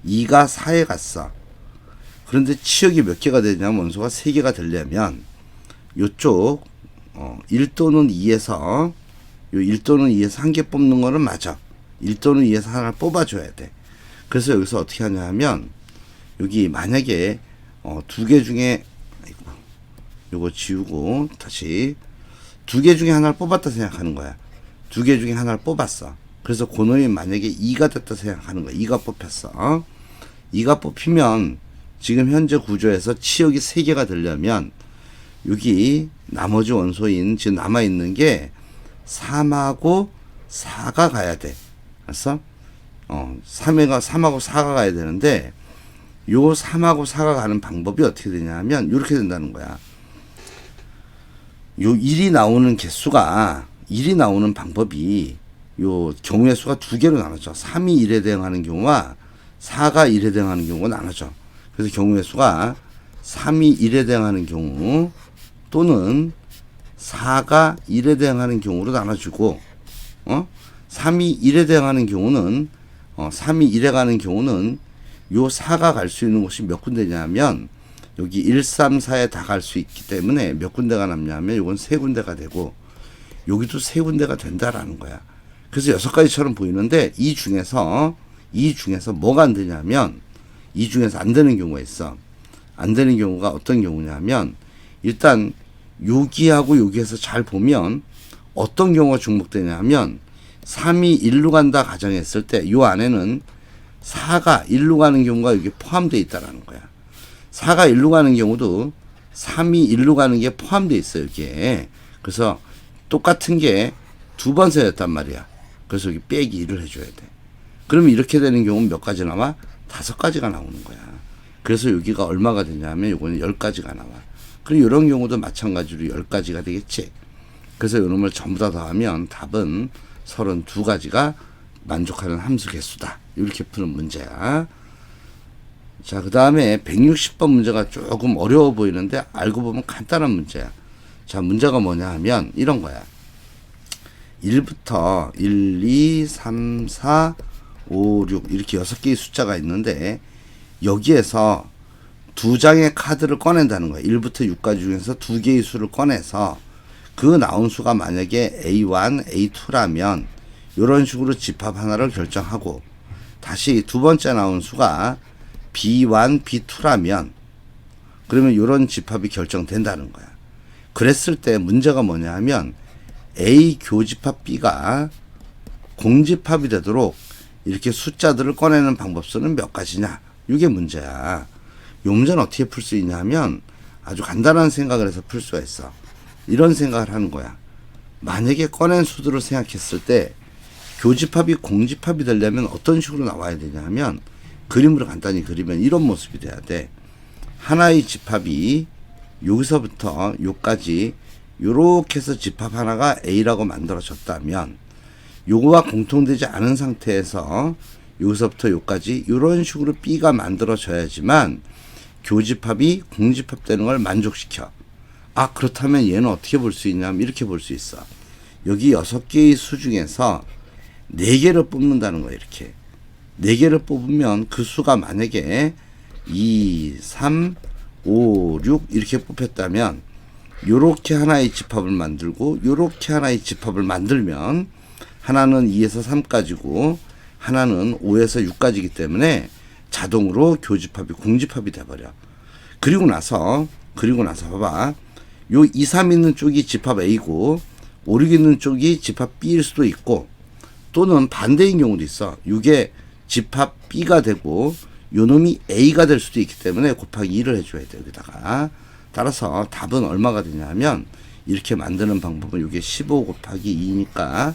2가 4에 갔어. 그런데 치역이 몇 개가 되냐면 원소가 3개가 되려면 요쪽 1 또는 2에서 요 1 또는 2에서 한 개 뽑는 거는 맞아. 1 또는 2에서 하나를 뽑아줘야 돼. 그래서 여기서 어떻게 하냐 하면 여기 만약에 2개 중에 요거 지우고 다시 2개 중에 하나를 뽑았다 생각하는 거야. 2개 중에 하나를 뽑았어. 그래서 그놈이 만약에 2가 됐다 생각하는 거야. 2가 뽑혔어. 2가 뽑히면 지금 현재 구조에서 치역이 3개가 되려면 여기 나머지 원소인 지금 남아있는 게 3하고 4가 가야 돼. 알았어? 3하고 4가 가야 되는데 요 3하고 4가 가는 방법이 어떻게 되냐면 이렇게 된다는 거야. 요 1이 나오는 방법이 요 경우의 수가 2개로 나눠져. 3이 1에 대응하는 경우와 4가 1에 대응하는 경우가 나눠져. 그래서 경우의 수가 3이 1에 대응하는 경우 또는 4가 1에 대응하는 경우로 나눠지고 3이 1에 대응하는 경우는 3이 1에 가는 경우는 요 4가 갈 수 있는 곳이 몇 군데냐면 여기 1, 3, 4에 다 갈 수 있기 때문에 몇 군데가 남냐면 이건 3군데가 되고 여기도 3군데가 된다라는 거야. 그래서 6가지처럼 보이는데 이 중에서 뭐가 안 되냐면 이 중에서 안 되는 경우가 있어. 안 되는 경우가 어떤 경우냐면 일단 여기하고 여기에서 잘 보면 어떤 경우가 중복되냐면 3이 1로 간다 가정했을 때 요 안에는 4가 1로 가는 경우가 여기 포함되어 있다라는 거야. 4가 1로 가는 경우도 3이 1로 가는 게 포함되어 있어요, 여기에. 그래서 똑같은 게 두 번 세웠단 말이야. 그래서 여기 빼기 1을 해줘야 돼. 그러면 이렇게 되는 경우는 몇 가지 나와? 5가지가 나오는 거야. 그래서 여기가 얼마가 되냐면 요거는 10가지가 나와. 그리고 이런 경우도 마찬가지로 10가지가 되겠지. 그래서 요놈을 전부 다 더하면 답은 32가지가 만족하는 함수 개수다. 이렇게 푸는 문제야. 자, 그 다음에 160번 문제가 조금 어려워 보이는데 알고 보면 간단한 문제야. 자, 문제가 뭐냐 하면 이런 거야. 1부터 1, 2, 3, 4, 5, 6 이렇게 6개의 숫자가 있는데 여기에서 두 장의 카드를 꺼낸다는 거야. 1부터 6까지 중에서 두 개의 수를 꺼내서 그 나온 수가 만약에 A1, A2라면 이런 식으로 집합 하나를 결정하고 다시 두 번째 나온 수가 B1, B2라면 그러면 이런 집합이 결정된다는 거야. 그랬을 때 문제가 뭐냐 하면 A 교집합 B가 공집합이 되도록 이렇게 숫자들을 꺼내는 방법수는 몇 가지냐. 이게 문제야. 이 문제는 어떻게 풀 수 있냐 하면 아주 간단한 생각을 해서 풀 수가 있어. 이런 생각을 하는 거야. 만약에 꺼낸 수들을 생각했을 때 교집합이 공집합이 되려면 어떤 식으로 나와야 되냐 하면 그림으로 간단히 그리면 이런 모습이 돼야 돼. 하나의 집합이 여기서부터 여기까지 요렇게 해서 집합 하나가 A라고 만들어졌다면 요거와 공통되지 않은 상태에서 여기서부터 여기까지 이런 식으로 B가 만들어져야지만 교집합이 공집합되는 걸 만족시켜. 아, 그렇다면 얘는 어떻게 볼 수 있냐면 이렇게 볼 수 있어. 여기 6개의 수 중에서 4개를 뽑는다는 거야. 이렇게 4개를 뽑으면 그 수가 만약에 2, 3, 5, 6 이렇게 뽑혔다면 요렇게 하나의 집합을 만들고 요렇게 하나의 집합을 만들면 하나는 2에서 3까지고 하나는 5에서 6까지이기 때문에 자동으로 교집합이 공집합이 돼버려. 그리고 나서 봐봐. 요 2, 3 있는 쪽이 집합 A고 5, 6 있는 쪽이 집합 B일 수도 있고 또는 반대인 경우도 있어. 이게 집합 B가 되고 요 놈이 A가 될 수도 있기 때문에 곱하기 2를 해줘야 돼. 여기다가. 따라서 답은 얼마가 되냐면 이렇게 만드는 방법은 이게 15 곱하기 2니까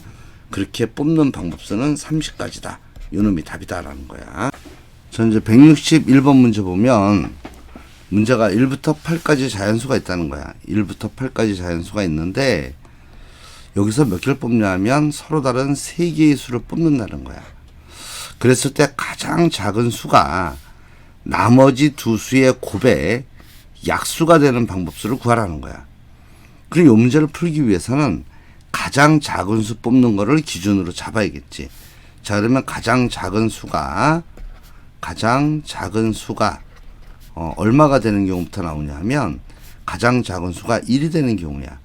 그렇게 뽑는 방법수는 30가지다. 요 놈이 답이다라는 거야. 자, 이제 161번 문제 보면 문제가 1부터 8까지 자연수가 있다는 거야. 1부터 8까지 자연수가 있는데 여기서 몇 개를 뽑냐면 서로 다른 3개의 수를 뽑는다는 거야. 그랬을 때 가장 작은 수가 나머지 두 수의 곱의 약수가 되는 방법수를 구하라는 거야. 그리고 이 문제를 풀기 위해서는 가장 작은 수 뽑는 거를 기준으로 잡아야겠지. 자, 그러면 가장 작은 수가 얼마가 되는 경우부터 나오냐 하면 가장 작은 수가 1이 되는 경우야.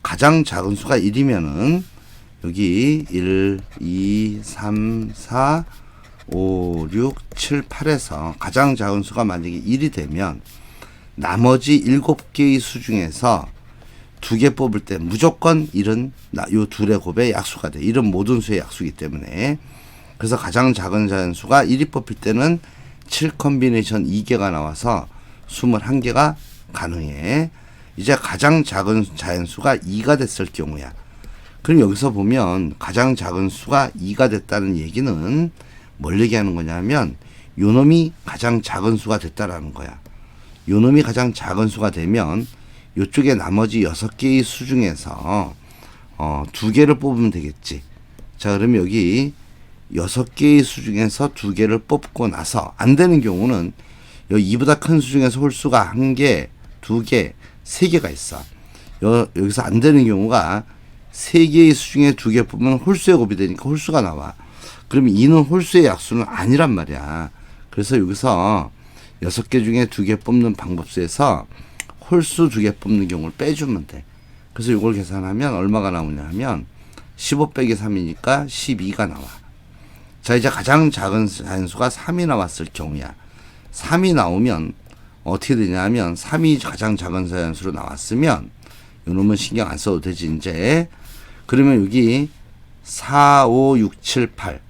가장 작은 수가 1이면은 여기 1, 2, 3, 4, 5, 6, 7, 8에서 가장 작은 수가 만약에 1이 되면 나머지 7개의 수 중에서 2개 뽑을 때 무조건 1은 요 둘의 곱의 약수가 돼. 1은 모든 수의 약수이기 때문에. 그래서 가장 작은 자연수가 1이 뽑힐 때는 7 컨비네이션 2개가 나와서 21개가 가능해. 이제 가장 작은 자연수가 2가 됐을 경우야. 그럼 여기서 보면 가장 작은 수가 2가 됐다는 얘기는 뭘 얘기하는 거냐면 요 놈이 가장 작은 수가 됐다라는 거야. 요 놈이 가장 작은 수가 되면 요쪽에 나머지 6개의 수 중에서 2개를 뽑으면 되겠지. 자, 그러면 여기 6개의 수 중에서 2개를 뽑고 나서 안 되는 경우는 여기 2보다 큰 수 중에서 홀수가 1개, 2개, 3개가 있어. 여기서 안 되는 경우가 3개의 수 중에 2개 뽑으면 홀수의 곱이 되니까 홀수가 나와. 그러면 2는 홀수의 약수는 아니란 말이야. 그래서 여기서 6개 중에 2개 뽑는 방법수에서 홀수 2개 뽑는 경우를 빼주면 돼. 그래서 이걸 계산하면 얼마가 나오냐 하면 15 빼기 3이니까 12가 나와. 자, 이제 가장 작은 자연수가 3이 나왔을 경우야. 3이 나오면 어떻게 되냐 하면 3이 가장 작은 자연수로 나왔으면 요놈은 신경 안 써도 되지 이제. 그러면 여기 4, 5, 6, 7, 8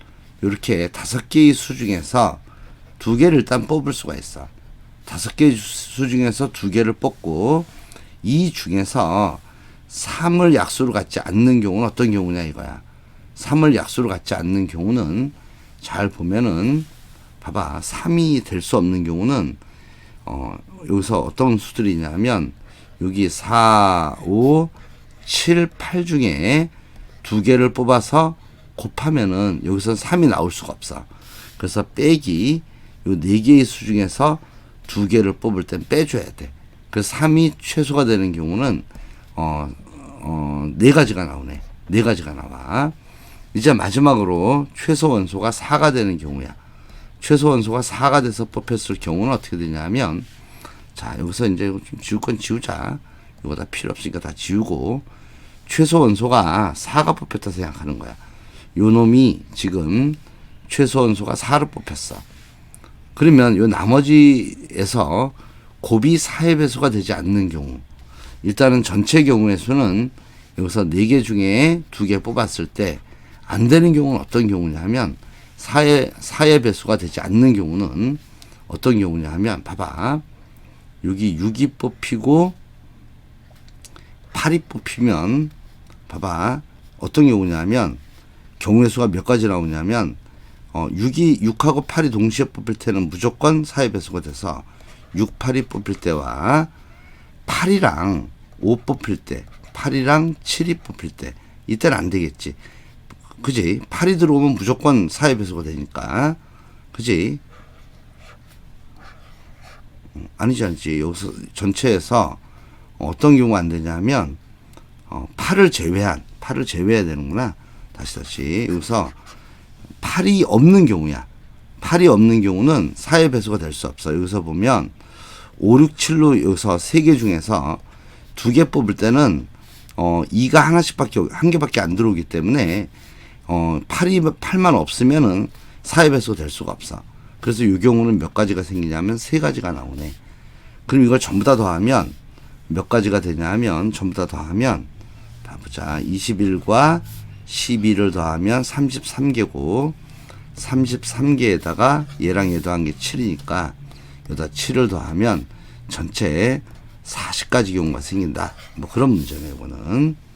이렇게 5개의 수 중에서 2개를 일단 뽑을 수가 있어. 5개의 수 중에서 2개를 뽑고 이 중에서 3을 약수로 갖지 않는 경우는 어떤 경우냐 이거야. 3을 약수로 갖지 않는 경우는 잘 보면은 봐봐. 3이 될 수 없는 경우는 여기서 어떤 수들이 있냐면 여기 4, 5, 7, 8 중에 두 개를 뽑아서 곱하면은 여기서 3이 나올 수가 없어. 그래서 빼기 요 네 개의 수 중에서 두 개를 뽑을 땐 빼줘야 돼. 그래서 3이 최소가 되는 경우는 네 가지가 나오네. 네 가지가 나와. 이제 마지막으로 최소 원소가 4가 되는 경우야. 최소 원소가 4가 돼서 뽑혔을 경우는 어떻게 되냐면, 자, 여기서 이제 좀 지울 건 지우자. 이거 다 필요 없으니까 다 지우고, 최소 원소가 4가 뽑혔다 생각하는 거야. 요 놈이 지금 최소 원소가 4로 뽑혔어. 그러면 요 나머지에서 곱이 4의 배수가 되지 않는 경우, 일단은 전체 경우의 수는 여기서 4개 중에 2개 뽑았을 때 안 되는 경우는 어떤 경우냐 하면 4의 배수가 되지 않는 경우는 어떤 경우냐 하면 봐봐. 여기 6이 뽑히고 8이 뽑히면 봐봐. 어떤 경우냐 하면 경우의 수가 몇 가지 나오냐면 6하고 8이 동시에 뽑힐 때는 무조건 4의 배수가 돼서 6, 8이 뽑힐 때와 8이랑 5 뽑힐 때, 8이랑 7이 뽑힐 때 이때는 안 되겠지. 그지? 8이 들어오면 무조건 4의 배수가 되니까. 그지? 아니지. 여기서 전체에서 어떤 경우가 안 되냐면 8을 제외해야 되는구나. 다시. 여기서 8이 없는 경우야. 8이 없는 경우는 4의 배수가 될 수 없어. 여기서 보면 5, 6, 7로 여기서 3개 중에서 2개 뽑을 때는 2가 한 개밖에 안 들어오기 때문에 8만 없으면은 4의 배수가 될 수가 없어. 그래서 이 경우는 몇 가지가 생기냐면 3가지가 나오네. 그럼 이걸 전부 다 더하면 몇 가지가 되냐 하면 전부 다 더하면 봐보자. 21과 12를 더하면 33개고 33개에다가 얘랑 얘 더한 게 7이니까 여기다 7을 더하면 전체에 40가지 경우가 생긴다. 뭐 그런 문제네 이거는.